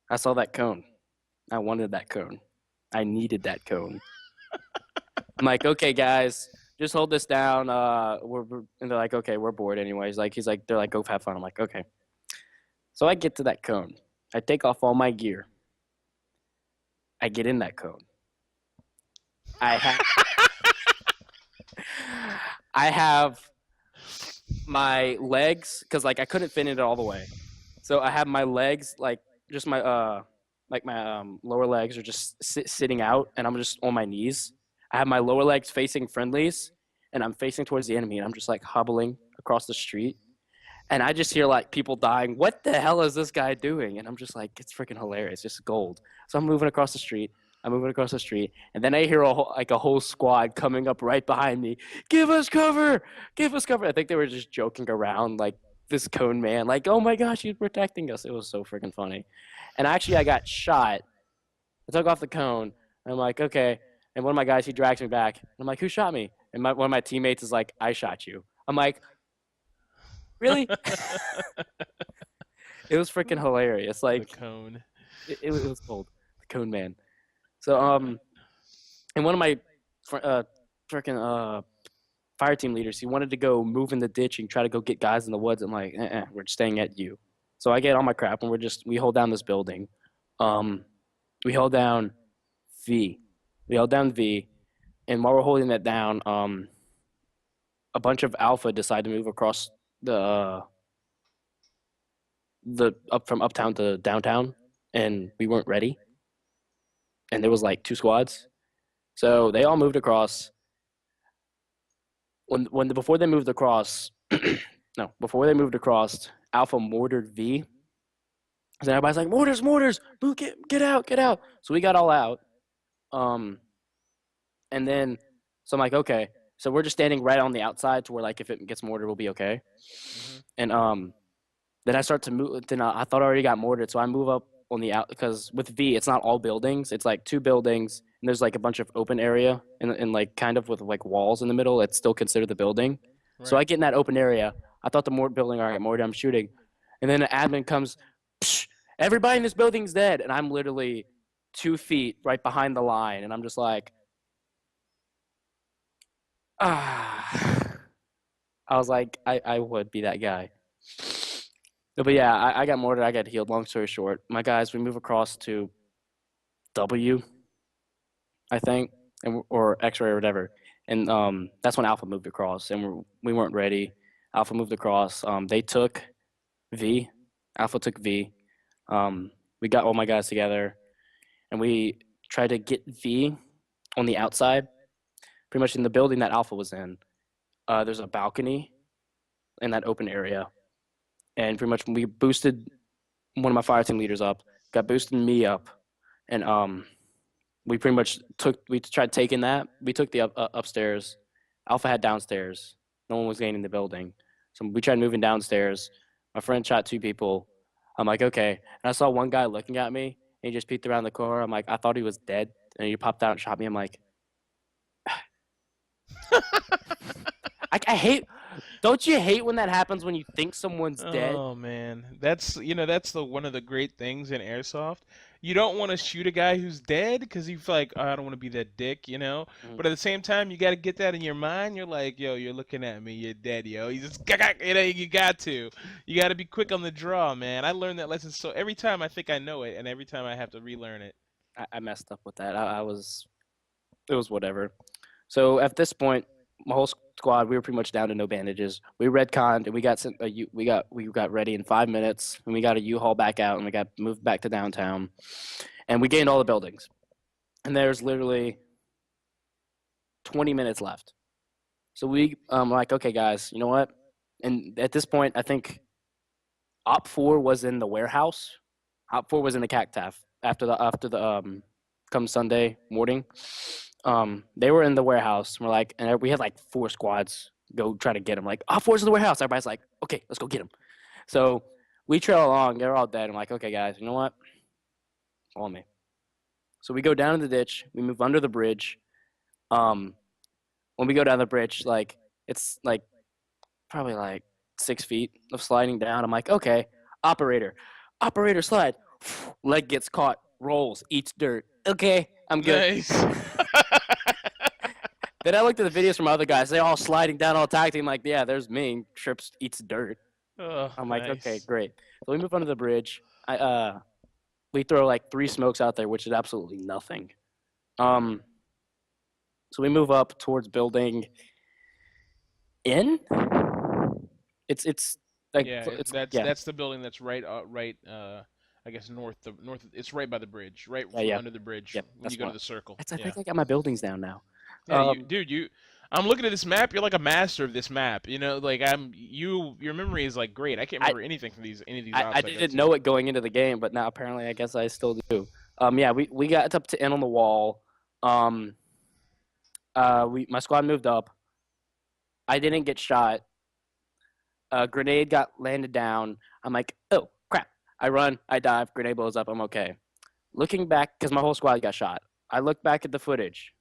I saw that cone. I wanted that cone. I needed that cone. I'm like, okay, guys, just hold this down. And they're like, okay, we're bored anyways. They're like, go have fun. I'm like, okay. So I get to that cone. I take off all my gear. I get in that cone. I have, I have my legs because like I couldn't fit it all the way. So I have my legs just my lower legs are just sitting out, and I'm just on my knees. I have my lower legs facing friendlies, and I'm facing towards the enemy, and I'm just like hobbling across the street. And I just hear like people dying. What the hell is this guy doing? And I'm just like, it's freaking hilarious. It's just gold. So I'm moving across the street. I'm moving across the street, and then I hear a whole squad coming up right behind me. Give us cover! Give us cover! I think they were just joking around, like this cone man, like, oh my gosh, he's protecting us. It was so freaking funny. And actually, I got shot. I took off the cone. And I'm like, okay. And one of my guys, he drags me back. And I'm like, who shot me? And one of my teammates is like, I shot you. I'm like, really? It was freaking hilarious. The Like cone. it was cold. The cone man. So and one of my freaking fire team leaders, he wanted to go move in the ditch and try to go get guys in the woods. I'm like, we're staying at you. So I get all my crap and we hold down this building. Um, we held down V. We held down V, and while we're holding that down, a bunch of Alpha decide to move across the up from uptown to downtown, and we weren't ready. And there was like two squads, so they all moved across. Before they moved across, no, before they moved across, Alpha mortared V. So everybody's like, mortars, mortars, boo, get out, get out. So we got all out. Um, and then so I'm like, okay. So we're just standing right on the outside to where like if it gets mortared, we'll be okay. Hmm. And then I start to move. Then I thought I already got mortared, so I move up on the out because with V, it's not all buildings. It's like two buildings, and there's like a bunch of open area, and like kind of with like walls in the middle. It's still considered the building. So I Right. get in that open area. I thought the building, all right, mortared. I'm shooting, and then an admin comes. Psh, everybody in this building's dead, and I'm literally 2 feet right behind the line, and I'm just like, ah. I was like, I would be that guy. But yeah, I got mortared. I got healed. Long story short, my guys, we move across to W, I think, and or X-ray or whatever, and that's when Alpha moved across, and we weren't ready. Alpha moved across. They took V. Alpha took V. Um, we got all my guys together, and we tried to get V on the outside, pretty much in the building that Alpha was in. There's a balcony in that open area, and pretty much we boosted one of my fire team leaders up, got boosted me up, and we pretty much we tried taking that. We took the upstairs. Alpha had downstairs. No one was gaining the building, so we tried moving downstairs. My friend shot two people. I'm like, okay, and I saw one guy looking at me, and he just peeked around the corner. I'm like, I thought he was dead, and he popped out and shot me. I'm like, I hate. Don't you hate when that happens when you think someone's dead? Oh man, that's the one of the great things in airsoft. You don't want to shoot a guy who's dead because you feel like, oh, I don't want to be that dick. Mhm. But at the same time, you got to get that in your mind. You're like, yo, you're looking at me, you're dead, yo. You just, you got to be quick on the draw, man. I learned that lesson so every time I think I know it, and every time I have to relearn it. I messed up with that. I was it was whatever. So at this point, my whole squad, we were pretty much down to no bandages. We redconned and we got sent we got ready in 5 minutes, and we got a U-Haul back out, and we got moved back to downtown, and we gained all the buildings. And there's literally 20 minutes left. So we like, okay guys, you know what? And at this point, I think Op 4 was in the warehouse. Op 4 was in the cactaf after the come Sunday morning. They were in the warehouse. We're like, and we had like 4 squads go try to get him. Like, Op 4's in the warehouse. Everybody's like, okay, let's go get him. So we trail along. They're all dead. I'm like, okay, guys, you know what? Follow me. So we go down in the ditch. We move under the bridge. Um, when we go down the bridge, like it's like probably like 6 feet of sliding down. I'm like, okay, operator slide. Leg gets caught, rolls, eats dirt. Okay, I'm good. Nice. Then I looked at the videos from other guys. They're all sliding down, all tag team. Like, yeah, there's me. Trips, eats dirt. Oh, I'm like, okay, nice. great. So we move under the bridge. We throw like 3 smokes out there, which is absolutely nothing. Um, so we move up towards building N. It's like Yeah, it's that's yeah that's the building that's right. I guess north. It's right by the bridge, right yeah from yeah under the bridge yeah. when you That's go to one. the circle. That's I Yeah, think I got my buildings down now. yeah. Um, Dude. I'm looking at this map. You're like a master of this map. Like Your memory is like great. I can't I remember anything from any of these I ops I go didn't to. know it going into the game, but now apparently I guess I still do. Yeah, we got up to N on the wall. Um, my squad moved up. I didn't get shot. A grenade got landed down. I'm like, oh crap! I run, I dive, grenade blows up. I'm okay. Looking back, because my whole squad got shot. I look back at the footage.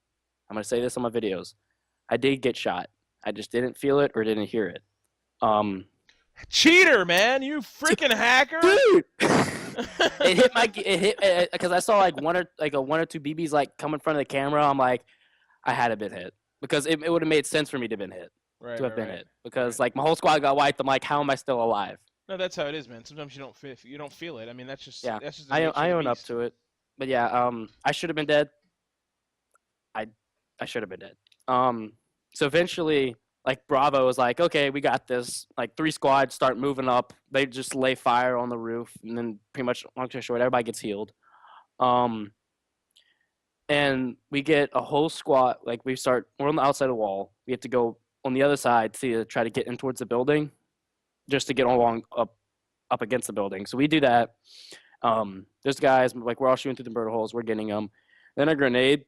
I'm gonna say this on my videos. I did get shot. I just didn't feel it or didn't hear it. Um, Cheater, man! You freaking hacker! dude, it hit because I saw like one or two BBs like come in front of the camera. I'm like, I had to been hit because it would have made sense for me to have been hit Right, to have right, been right, hit because right. like my whole squad got wiped. I'm like, how am I still alive? No, that's how it is, man. Sometimes you don't feel it. I mean, Yeah, that's just the nature of I the own up beast. to it. But yeah, I should have been dead. I I should have been dead. So eventually, like Bravo was like, okay, we got this. Like 3 squads start moving up. They just lay fire on the roof, and then pretty much long story short, everybody gets healed. Um, and we get a whole squad. Like we're on the outside of the wall. We have to go on the other side to try to get in towards the building, just to get along up against the building. So we do that. There's guys like we're all shooting through the bird holes. We're getting them. Then a grenade.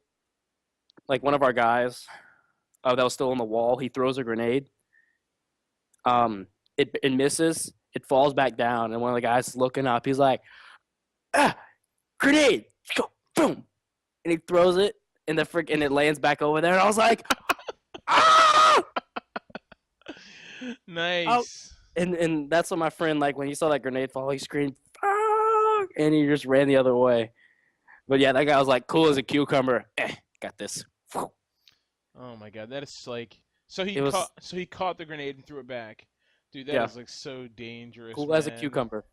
Like one of our guys, that was still on the wall. He throws a grenade. It misses. It falls back down, and one of the guys is looking up. He's like, "Ah, grenade! Go, boom!" And he throws it, and and it lands back over there. And I was like, "Ah!" Oh, Nice. and that's what my friend like when he saw that grenade fall. He screamed, "Fuck!" And he just ran the other way. But yeah, that guy was like cool as a cucumber. Got this. Oh my god, that is like It was so he caught the grenade and threw it back. Dude, that Yeah, is like so dangerous, cool as a man. cucumber.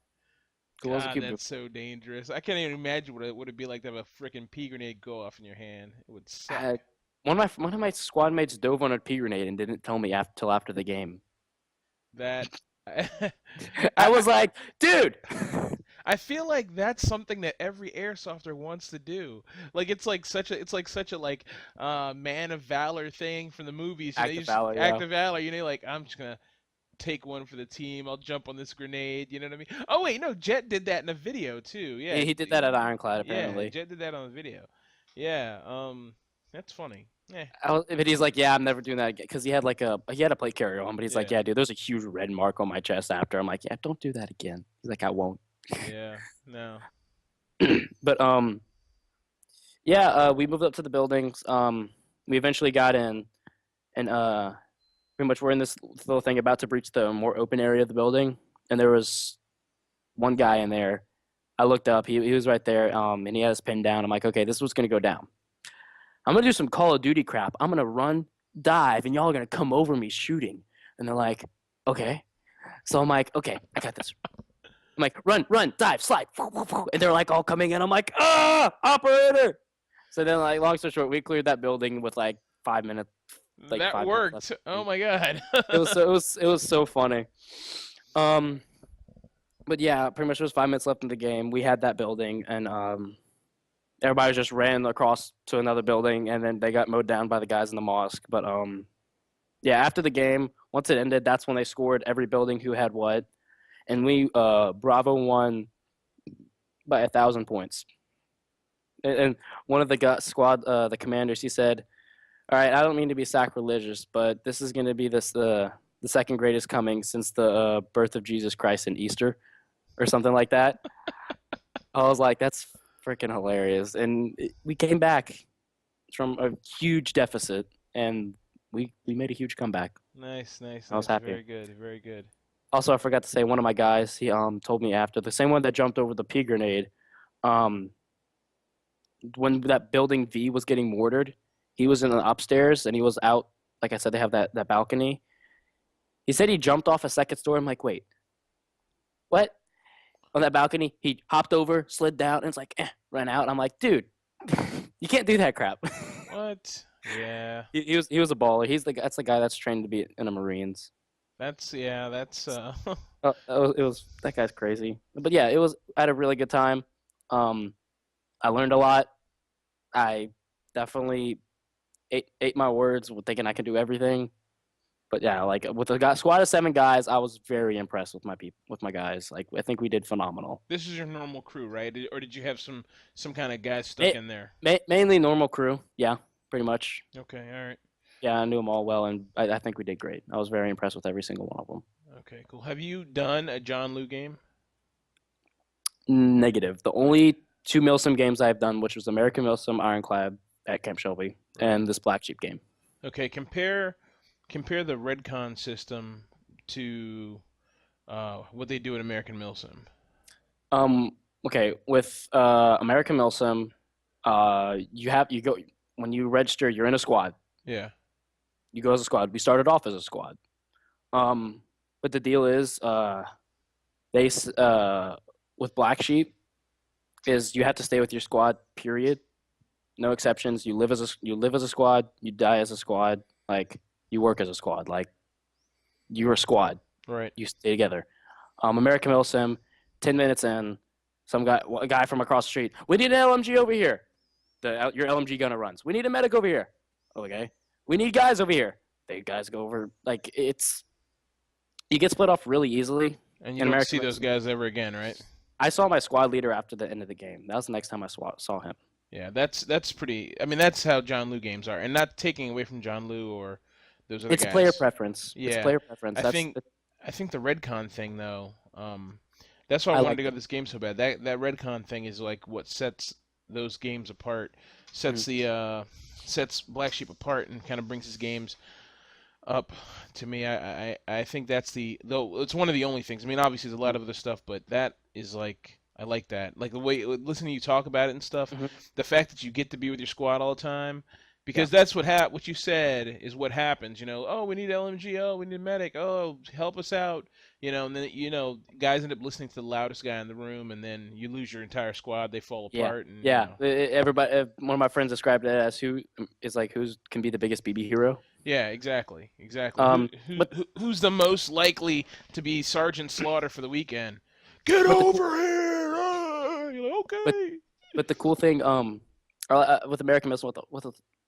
Cool as a God, cucumber. that's so dangerous. I can't even imagine what it would be like to have a freaking pea grenade go off in your hand. It would suck. Uh, one of my squad mates dove on a pea grenade and didn't tell me till after the game. That I, I I was like, dude. I feel like that's something that every airsofter wants to do. Like it's like such a like man of valor thing from the movies. You know, Act you of just valor, act yeah. of valor. You know, like I'm just gonna take one for the team. I'll jump on this grenade. You know what I mean? Oh wait, no, Jet did that in a video too. Yeah, He did that at Ironclad yeah, apparently. Jet did that on the video. Yeah, that's funny. Yeah, But he's like, yeah, I'm never doing that again because he had a plate carrier on, but he's like, yeah, yeah, dude, there's a huge red mark on my chest after. I'm like, yeah, don't do that again. He's like, I won't. yeah. No. But yeah, we moved up to the buildings. We eventually got in, and pretty much we're in this little thing about to breach the more open area of the building, and there was one guy in there. I looked up. He was right there. And he had his pin down. I'm like, okay, this was gonna go down. I'm gonna do some Call of Duty crap. I'm gonna run, dive, and y'all are gonna come over me shooting. And they're like, okay. So I'm like, okay, I got this. I'm like, run, dive, slide. And they're like all coming in. I'm like, operator. So then, like, long story short, we cleared that building with like 5 minutes, like That 5 minutes left. worked. Oh my god. It was so funny. Um, but yeah, pretty much there was 5 minutes left in the game. We had that building, and everybody just ran across to another building, and then they got mowed down by the guys in the mosque. But yeah, after the game, once it ended, that's when they scored every building who had what, and we Bravo won by 1,000 points. And one of the squad, the commanders, he said, "All right, I don't mean to be sacrilegious, but this is going to be the second greatest coming since the birth of Jesus Christ and Easter, or something like that." I was like, "That's freaking hilarious!" And we came back from a huge deficit, and we made a huge comeback. Nice, nice, I was nice. happy. Very good, very good. Also, I forgot to say one of my guys. He told me after the same one that jumped over the pea grenade. Um, when that building V was getting mortared, he was in the upstairs and he was out. Like I said, they have that balcony. He said he jumped off a second story. I'm like, wait, what? On that balcony, he hopped over, slid down, and it's like, ran out. And I'm like, dude, you can't do that crap. What? Yeah. He was a baller. That's the guy that's trained to be in the Marines. That's It was that guy's crazy. But yeah, I had a really good time. I learned a lot. I definitely ate my words with thinking I can do everything. But yeah, like with a squad of 7 guys, I was very impressed with my guys. Like I think we did phenomenal. this is your normal crew, right? Or did you have some kind of guys stuck Ma- in there? mainly normal crew. Yeah, pretty much. Okay, all right. Yeah, I knew them all well, and I think we did great. I was very impressed with every single one of them. Okay, cool. Have you done a John Lou game? Negative. The only 2 Milsim games I've done, which was American Milsim Ironclad at Camp Shelby, Right. and this Blacksheep game. Okay, compare the Redcon system to what they do at American Milsim. Okay, with American Milsim, you go when you register, you're in a squad. Yeah. You go as a squad. We started off as a squad. But the deal is, they with Blacksheep is you have to stay with your squad. Period. No exceptions. You live as a squad. You die as a squad. Like you work as a squad. Like you're a squad. Right. You stay together. American Milsim, 10 minutes in, a guy from across the street. We need an LMG over here. Your LMG gunner runs. We need a medic over here. Okay. We need guys over here. The guys go over. Like you get split off really easily. And you don't see those guys ever again, right? I saw my squad leader after the end of the game. That was the next time I saw him. Yeah, that's pretty. I mean, that's how John Lou games are, and not taking away from John Lou or those other It's guys. player preference. Yeah, It's player preference. I think the Redcon thing though. That's why I wanted to go to this game so bad. That Redcon thing is like what sets those games apart, sets Black Sheep apart, and kind of brings his games up to me. I think that's though it's one of the only things. I mean, obviously there's a lot of other stuff, but that is like I like that. Like the way listening to you talk about it and stuff. Mhm. The fact that you get to be with your squad all the time Yeah. because that's what you said is what happens. Oh, we need LMG. Oh, we need medic. Oh, help us out. And then guys end up listening to the loudest guy in the room, and then you lose your entire squad. They fall Yeah. apart, and Yeah. Everybody, one of my friends described it as who is like who's can be the biggest BB hero. yeah, exactly, exactly. Who Um, who but who- who's the most likely to be Sergeant Slaughter for the weekend? Get but the cool over here! You're like, but okay. but the cool thing with American Muslim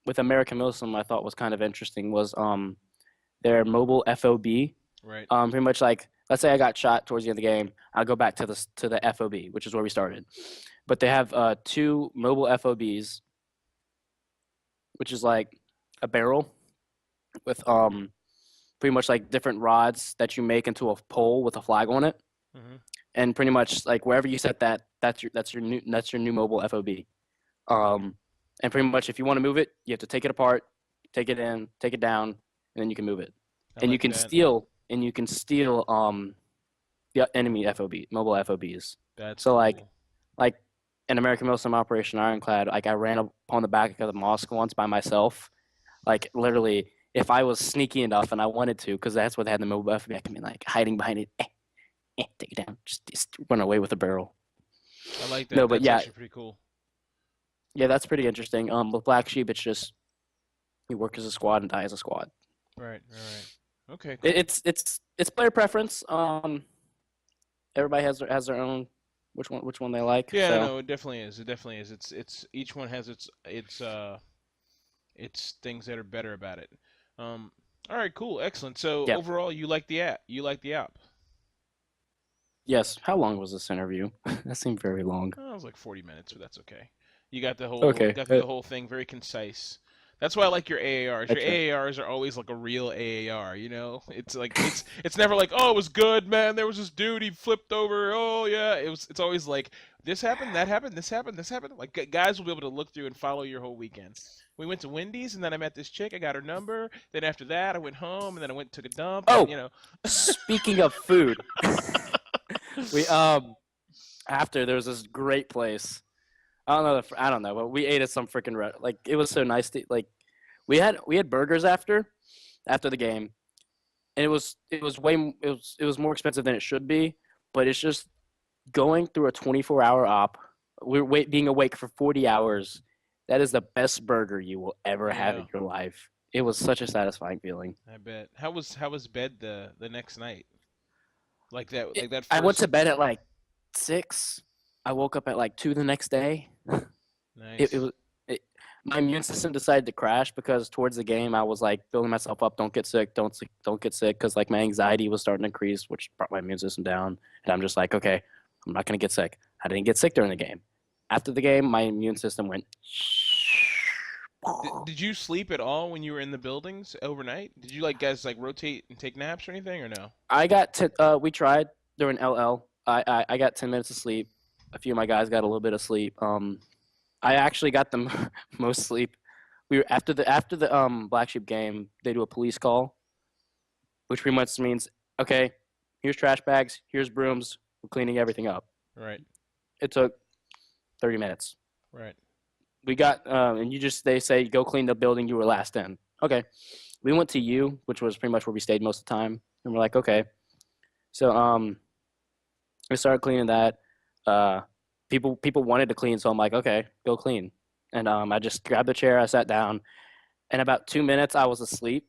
with American Muslim I thought was kind of interesting was their mobile FOB. Right. Pretty much like let's say I got shot towards the end of the game, I'll go back to the FOB, which is where we started. But they have two mobile FOBs, which is like a barrel with pretty much like different rods that you make into a pole with a flag on it, Hmm. and pretty much like wherever you set that, that's your new mobile FOB. And pretty much if you want to move it, you have to take it apart, take it in, take it down, and then you can move it. I And like that. you can steal the enemy mobile FOBs. That's So cool. like in American Muslim Operation Ironclad, like I ran up on the back of the mosque once by myself. Like literally, if I was sneaky enough and I wanted to, because that's what they had in the mobile FOB, I could be like hiding behind it, take it down, just run away with a barrel. I like No, that. but That's yeah, actually pretty cool. yeah, that's pretty interesting. With Blacksheep, it's just you work as a squad and die as a squad. Right. All right. Okay. It, Cool. it's player preference. Everybody has their own which one they like. Yeah. So No. It definitely is. It definitely is. It's each one has its things that are better about it. Um. All right. Cool. Excellent. So yeah, overall, you like the app. You like the app. yes. How long was this interview? That seemed very long. Oh, it was like 40 minutes, but that's okay. You Okay, got through the whole thing very concise. That's why I like your AARs. I Your try. AARs are always like a real AAR, It's like it's never like, "Oh, it was good, man. There was this dude, he flipped over. Oh, yeah." It's always like this happened, that happened, this happened, this happened. Like guys will be able to look through and follow your whole weekend. We went to Wendy's and then I met this chick. I got her number. Then after that, I went home and then I went and took a dump and Oh, speaking of food, we after there was this great place. I don't know, but we ate at some freaking like it was so nice to like we had burgers after the game, and it was more expensive than it should be, but it's just going through a 24-hour op. Being awake for 40 hours. That is the best burger you will ever have yeah, in your life. It was such a satisfying feeling. I bet. How was bed the next night? Like that I went first. to bed at like 6. I woke up at like 2 the next day. It Nice. was my immune system decided to crash because towards the game I was like building myself up. Don't get sick. Don't get sick because like my anxiety was starting to increase, which brought my immune system down. And I'm just like, okay, I'm not gonna get sick. I didn't get sick during the game. After the game, my immune system went. Did you sleep at all when you were in the buildings overnight? Did you like guys like rotate and take naps or anything or no? I got we tried during LL. I got 10 minutes of sleep. A few of my guys got a little bit of sleep. I actually got the most sleep. We were after the Black Sheep game. They do a police call, which pretty much means okay, here's trash bags, here's brooms, we're cleaning everything up. Right. It took 30 minutes. Right. We got and they say go clean the building you were last in. Okay, we went to U, which was pretty much where we stayed most of the time, and we're like okay. So we started cleaning that. People wanted to clean, so I'm like, okay, go clean. And I just grabbed the chair, I sat down. In about 2 minutes, I was asleep,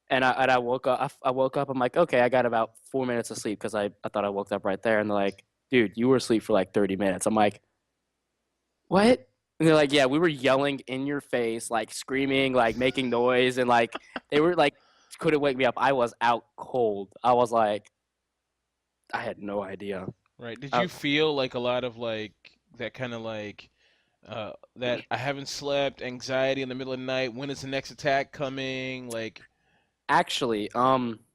and I woke up. I woke up. I'm like, okay, I got about 4 minutes of sleep because I thought I woke up right there. And they're like, dude, you were asleep for like 30 minutes. I'm like, what? And they're like, yeah, we were yelling in your face, like screaming, like making noise, and like they were like couldn't wake me up. I was out cold. I was like, I had no idea. Right. Did Uh, you feel like a lot of like that kind of like that I haven't slept, anxiety in the middle of the night, when is the next attack coming? Like, Actually,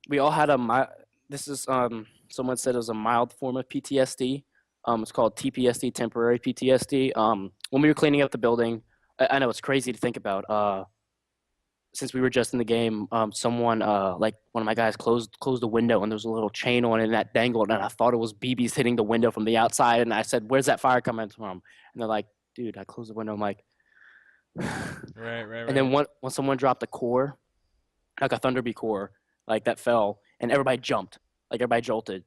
we all had this is someone said it was a mild form of PTSD. It's called TPSD, temporary PTSD. When we were cleaning up the building, I know it's crazy to think about. Since we were just in the game, someone like one of my guys closed the window and there was a little chain on it and that dangled and I thought it was BBs hitting the window from the outside and I said, "Where's that fire coming from?" And they're like, "Dude, I closed the window." I'm like, Right, right, And then right. when someone dropped a core, like a Thunderby core, like that fell, and everybody jumped, like everybody jolted.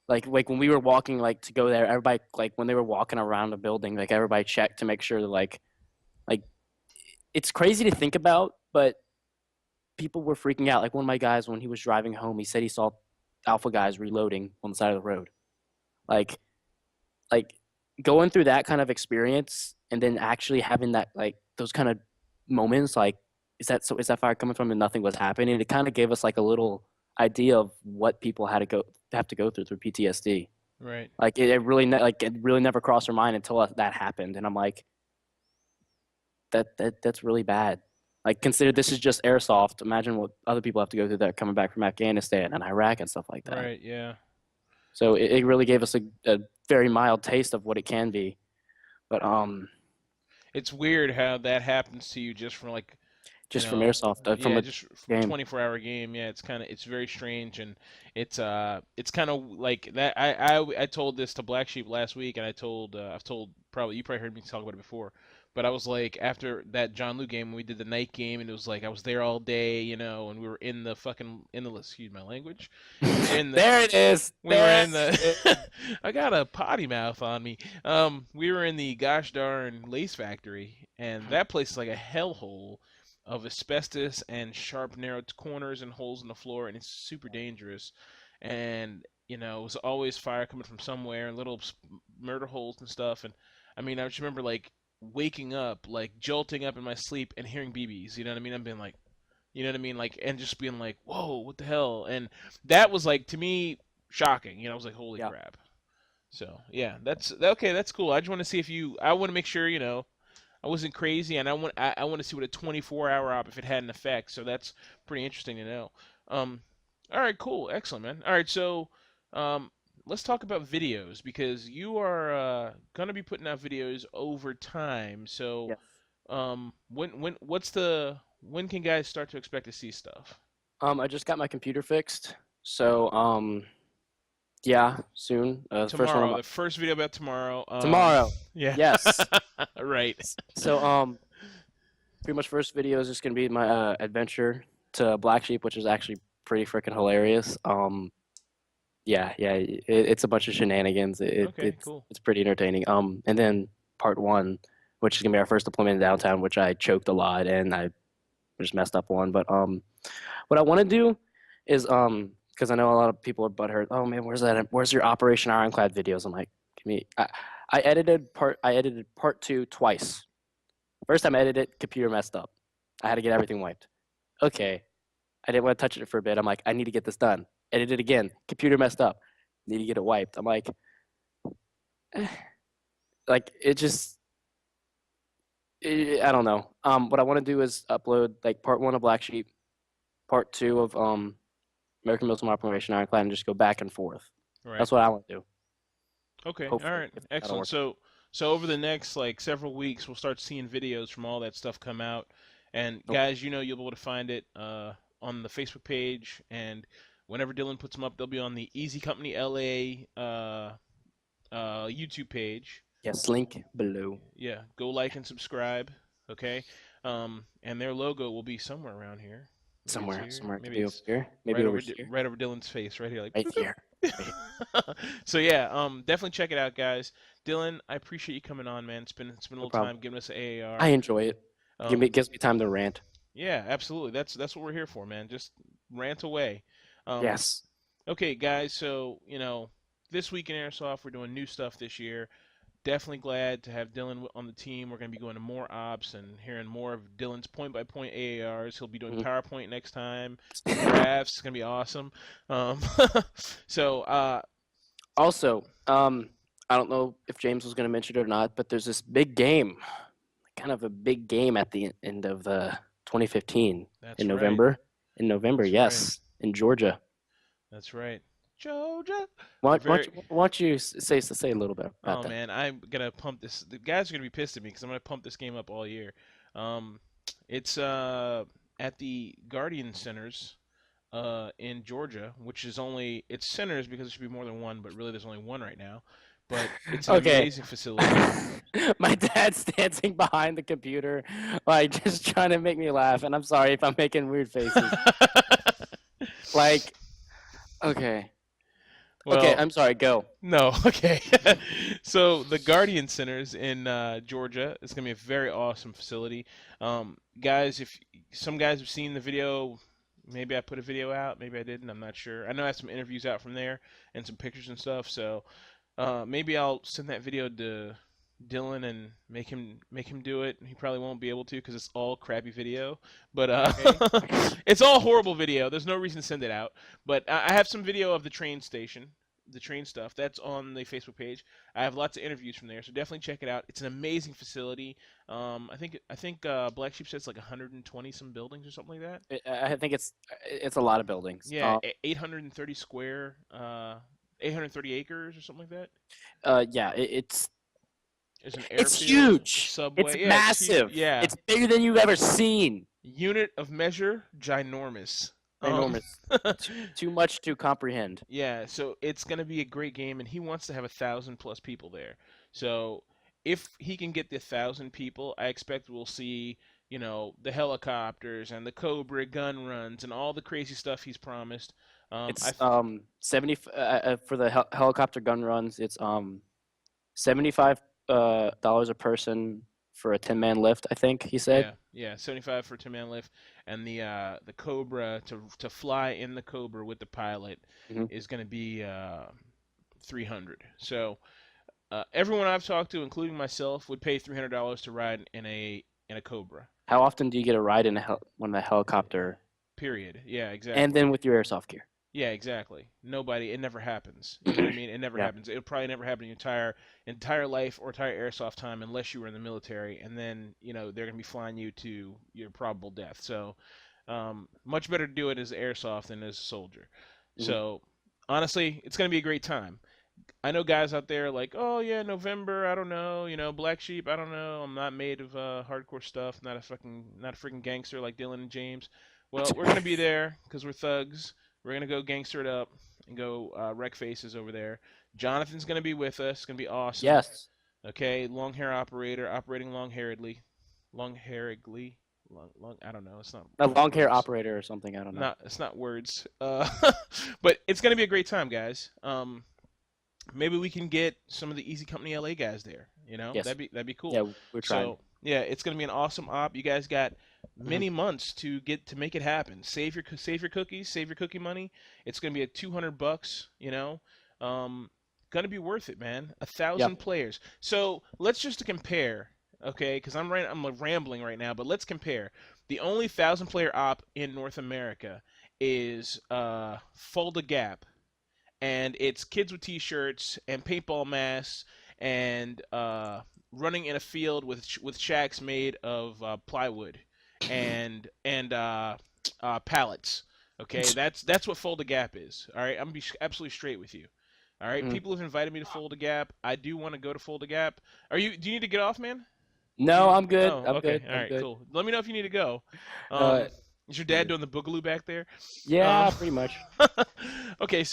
Like when we were walking like to go there, everybody like when they were walking around the building, like everybody checked to make sure that like it's crazy to think about, but people were freaking out. Like one of my guys when he was driving home, he said he saw alpha guys reloading on the side of the road. Like like going through that kind of experience and then actually having that like those kind of moments like is that fire coming from and nothing was happening, it kind of gave us like a little idea of what people had to go have to go through PTSD. Right. Like it really never crossed our mind until that happened, and I'm like that's really bad. Like consider this is just airsoft, imagine what other people have to go through that coming back from Afghanistan and Iraq and stuff like that. Right, yeah. So it really gave us a very mild taste of what it can be. But It's weird how that happens to you just from like, you just from know, airsoft, from yeah, a just from a game. 24-hour game. Yeah, it's very strange, and it's kind of like that. I told this to Blacksheep last week, and I've told probably you probably heard me talk about it before, but I was like after that John Lou game when we did the night game, and it was like I was there all day, and we were in the fucking in the excuse my language, we were in the There it is. we were There in it is. the I got a potty mouth on me. We were in the gosh darn lace factory, and that place is like a hellhole of asbestos and sharp, narrow corners and holes in the floor, and it's super dangerous. And it was always fire coming from somewhere, and little murder holes and stuff. And I mean, I just remember like waking up, like jolting up in my sleep and hearing BBs. You know what I mean? I'm being like, you know what I mean? Like, and just being like, whoa, what the hell? And that was like to me shocking. I was like, holy Yeah. crap. So yeah, that's okay. That's cool. I just want to see if you. I want to make sure I wasn't crazy, and I want to see what a 24-hour op if it had an effect. So that's pretty interesting to know. Um, all right, cool, excellent, man. All right, so um, let's talk about videos because you are gonna be putting out videos over time. So Yes. when can guys start to expect to see stuff? I just got my computer fixed, so yeah, soon. The first one Tomorrow, I'm the first video about tomorrow. tomorrow. Yeah, Yes. right. So pretty much first video is just gonna be my adventure to Black Sheep, which is actually pretty freaking hilarious. Yeah, it's a bunch of shenanigans. Okay, cool. It's pretty entertaining. And then part one, which is gonna be our first deployment in downtown, which I choked a lot and I just messed up on. But what I want to do is because I know a lot of people are butthurt. Oh man, where's that? Where's your Operation Ironclad videos? I'm like, give me. I edited part two twice. First time I edited it, computer messed up. I had to get everything wiped. Okay, I didn't want to touch it for a bit. I'm like, I need to get this done. Edit it again. Computer messed up. Need to get it wiped. I'm like, eh. Like it just. I don't know. What I want to do is upload like part one of Black Sheep, part two of American Military Operation Ironclad, and just go back and forth. Right. That's what I want to do. Okay. All Hopefully, right. if that'll Excellent. work. So over the next like several weeks, we'll start seeing videos from all that stuff come out. And Okay. guys, you'll be able to find it on the Facebook page, and whenever Dylan puts them up, they'll be on the Easy Company LA YouTube page. Yes, link below. Yeah, go like and subscribe. Okay. And their logo will be somewhere around here. Maybe it's Somewhere, here. somewhere it could Maybe be over it's here. Maybe over here. Right over Dylan's face, right here, like. Right here. Right So yeah, definitely check it out, guys. Dylan, I appreciate you coming on, man. It's been a No little problem. time giving us an AAR. I enjoy it. Um, Gives me time to rant. yeah, absolutely. That's what we're here for, man. Just rant away. Um, Yes. okay, guys. So this week in Airsoft, we're doing new stuff this year. Definitely glad to have Dylan on the team. We're going to be going to more ops and hearing more of Dylan's point-by-point AARs. He'll be doing Mhm. PowerPoint next time. Some graphs. It's going to be awesome. Um, so, Also, I don't know if James was going to mention it or not, but there's this big game, kind of a big game at the end of the 2015 that's in right. November. In November, That's right. yes, in Georgia. That's right. Georgia. We're Why, why, don't very. you, why don't you say a little bit about Oh that? man, I'm gonna pump this. The guys are gonna be pissed at me because I'm gonna pump this game up all year. Um, it's at the Guardian Centers in Georgia, which is only it's centers because there should be more than one, but really there's only one right now. But it's an Okay. amazing facility. My dad's dancing behind the computer, like just trying to make me laugh. And I'm sorry if I'm making weird faces. Like, okay, okay, Well, I'm sorry. Go. no, okay. So the Guardian Center's in Georgia. It's gonna be a very awesome facility. Guys, if some guys have seen the video, maybe I put a video out, maybe I didn't. I'm not sure. I know I have some interviews out from there and some pictures and stuff. So maybe I'll send that video to Dylan and make him do it. He probably won't be able to because it's all crappy video, but Okay. it's all horrible video. There's no reason to send it out. But I have some video of the train station, the train stuff. That's on the Facebook page. I have lots of interviews from there, so definitely check it out. It's an amazing facility. I think Black Sheep says like 120 some buildings or something like that. I think it's a lot of buildings. Yeah, 830 square, 830 acres or something like that. Yeah, it's There's an it's airfield, huge. It's subway. Yeah, it's huge. massive. Yeah, It's bigger than you've ever seen. unit of measure, ginormous. Um, Enormous. Too much to comprehend. yeah, so it's gonna be a great game, and he wants to have 1,000 plus people there. So if he can get the 1,000 people, I expect we'll see, the helicopters and the Cobra gun runs and all the crazy stuff he's promised. I It's 70 for the helicopter gun runs. It's 75 dollars a person for a 10-man lift. I think he said. Yeah, yeah, 75 for 2-man lift, and the Cobra to fly in the Cobra with the pilot Hmm. is going to be 300. So everyone I've talked to, including myself, would pay $300 to ride in a Cobra. How often do you get a ride in one of the helicopter? Period. Yeah, And exactly. then with your airsoft gear. Yeah, exactly. Nobody. It never happens. You know what I mean? It never Yeah. happens. It'll probably never happen in your entire life or entire airsoft time unless you were in the military, and then they're gonna be flying you to your probable death. So, much better to do it as airsoft than as a soldier. Hmm. So, honestly, it's gonna be a great time. I know guys out there like, oh yeah, November, I don't know, Black Sheep, I don't know, I'm not made of hardcore stuff, not a freaking gangster like Dylan and James. Well, we're gonna be there because we're thugs. We're gonna go gangster it up and go wreck faces over there. Jonathan's gonna be with us. It's gonna be awesome. Yes. Okay, long hair operator, operating long hairedly, long. I don't know. It's not A long hair words. operator or something. I don't know. Not it's not words. But it's gonna be a great time, guys. Maybe we can get some of the Easy Company LA guys there. Yes. That'd be cool. Yeah, we're trying. So yeah, it's gonna be an awesome op. You guys got Hmm. many months to make it happen. Save your cookies, save your cookie money. It's gonna be at $200. Gonna be worth it, man. A Yep. thousand players. So let's just compare, okay? Because I'm like rambling right now, but let's compare. The only 1,000 player op in North America is Fulda Gap, and it's kids with t-shirts and paintball masks and running in a field with shacks made of plywood and pallets. Okay, that's what Fold the Gap is. All right, I'm gonna be absolutely straight with you. All right, Mhm. people have invited me to Fold the Gap. I do want to go to Fold the Gap. Do you need to get off, man? No, I'm good. Oh, I'm okay. good. All I'm right, good. cool. Let me know if you need to go. Uh, Um, is your dad doing the boogaloo back there? Um, yeah, pretty much. okay,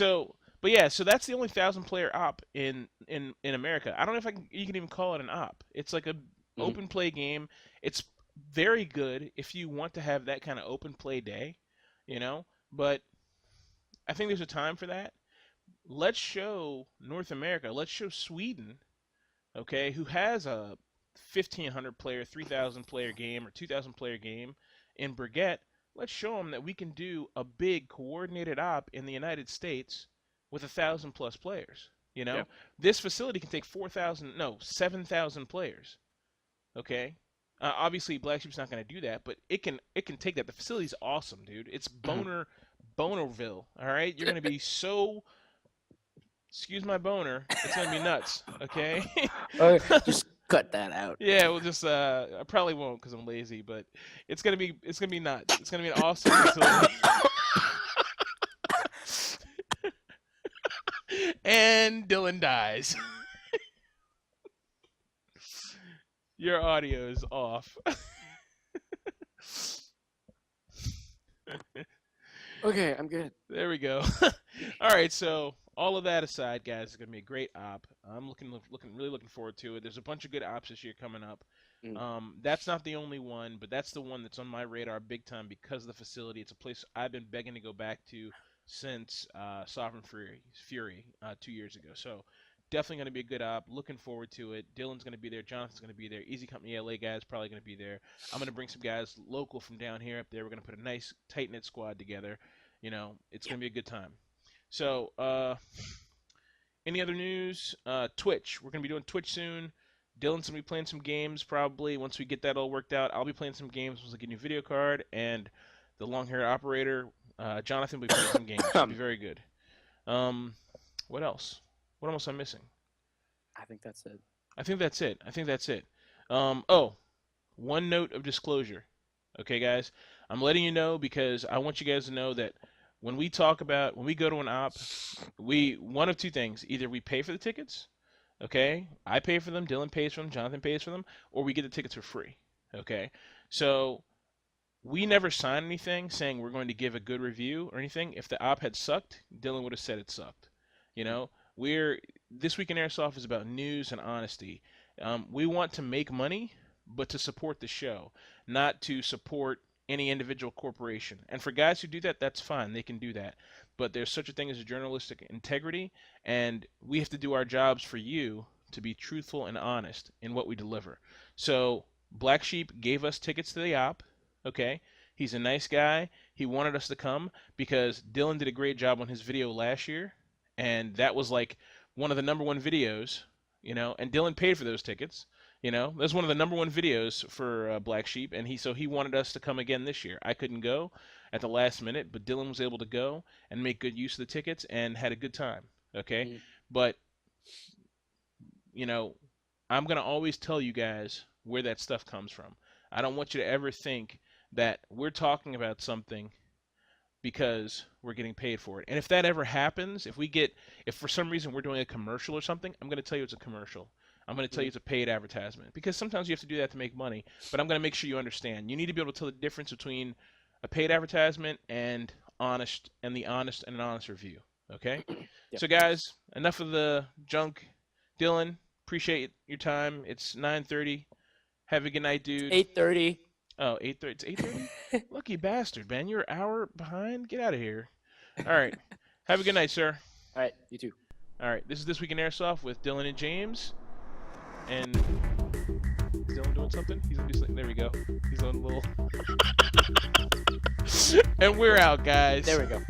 but yeah, so that's the only 1,000 player op in America. I don't know if you can even call it an op. It's like a Hmm. open play game. It's very good if you want to have that kind of open play day, you know. But I think there's a time for that. Let's show North America. Let's show Sweden, okay, who has a 1,500 player, 3,000 player game or 2,000 player game in Brigitte. Let's show them that we can do a big coordinated op in the United States with 1,000 plus players. Yeah. This facility can take 4,000, no, 7,000 players. Okay, obviously Black Sheep's not going to do that, but it can take that. The facility's awesome, dude. It's Mhm. Bonerville. All right, you're going to be so, excuse my boner. It's going to be nuts. Okay. Just cut that out. Yeah, we'll just I probably won't because I'm lazy, but it's gonna be nuts. It's gonna be an awesome facility. And Dylan dies. Your audio is off. Okay, I'm good. There we go. All right, so all of that aside, guys, it's gonna be a great op. I'm really looking forward to it. There's a bunch of good ops this year coming up. Mm. That's not the only one, but that's the one that's on my radar big time because of the facility. It's a place I've been begging to go back to since Sovereign Fury 2 years ago. So definitely going to be a good op. Looking forward to it. Dylan's going to be there. Jonathan's going to be there. Easy Company LA guys probably going to be there. I'm going to bring some guys local from down here up there. We're going to put a nice tight knit squad together. It's going to be a good time. So any other news? Twitch. We're gonna be doing Twitch soon. Dylan's gonna be playing some games probably once we get that all worked out. I'll be playing some games once I get a new video card, and the long-haired operator, Jonathan, will be playing some games. It'll be very good. What else? What else am I missing? I think that's it. I think that's it. Oh, one note of disclosure. Okay, guys, I'm letting you know because I want you guys to know that when we go to an op, one of two things: either we pay for the tickets, okay, I pay for them, Dylan pays for them, Jonathan pays for them, or we get the tickets for free. Okay, so we never sign anything saying we're going to give a good review or anything. If the op had sucked, Dylan would have said it sucked. You know, we're This Week in Airsoft is about news and honesty. We want to make money, but to support the show, not to support any individual corporation. And for guys who do that, that's fine. They can do that. But there's such a thing as a journalistic integrity, and we have to do our jobs for you to be truthful and honest in what we deliver. So Blacksheep gave us tickets to the op. Okay, he's a nice guy. He wanted us to come because Dylan did a great job on his video last year, and that was like one of the #1 videos, and Dylan paid for those tickets. That's one of the #1 videos for Blacksheep, and he wanted us to come again this year. I couldn't go at the last minute, but Dylan was able to go and make good use of the tickets and had a good time. Okay, but I'm gonna always tell you guys where that stuff comes from. I don't want you to ever think that we're talking about something because we're getting paid for it. And if that ever happens, if for some reason we're doing a commercial or something, I'm going to tell you it's a commercial. I'm going to tell you it's a paid advertisement because sometimes you have to do that to make money. But I'm going to make sure you understand. You need to be able to tell the difference between a paid advertisement and the honest review. Okay? Yep. So guys, enough of the junk. Dylan, appreciate your time. It's 9:30. Have a good night, dude. 8:30. Oh, 8:30. It's 8:30? Lucky bastard, man. You're an hour behind? Get out of here. All right. Have a good night, sir. All right, you too. All right. This Week in Airsoft with Dylan and James. And is Dylan doing something? He's going to do something. There we go. He's on a little... And we're out, guys. There we go.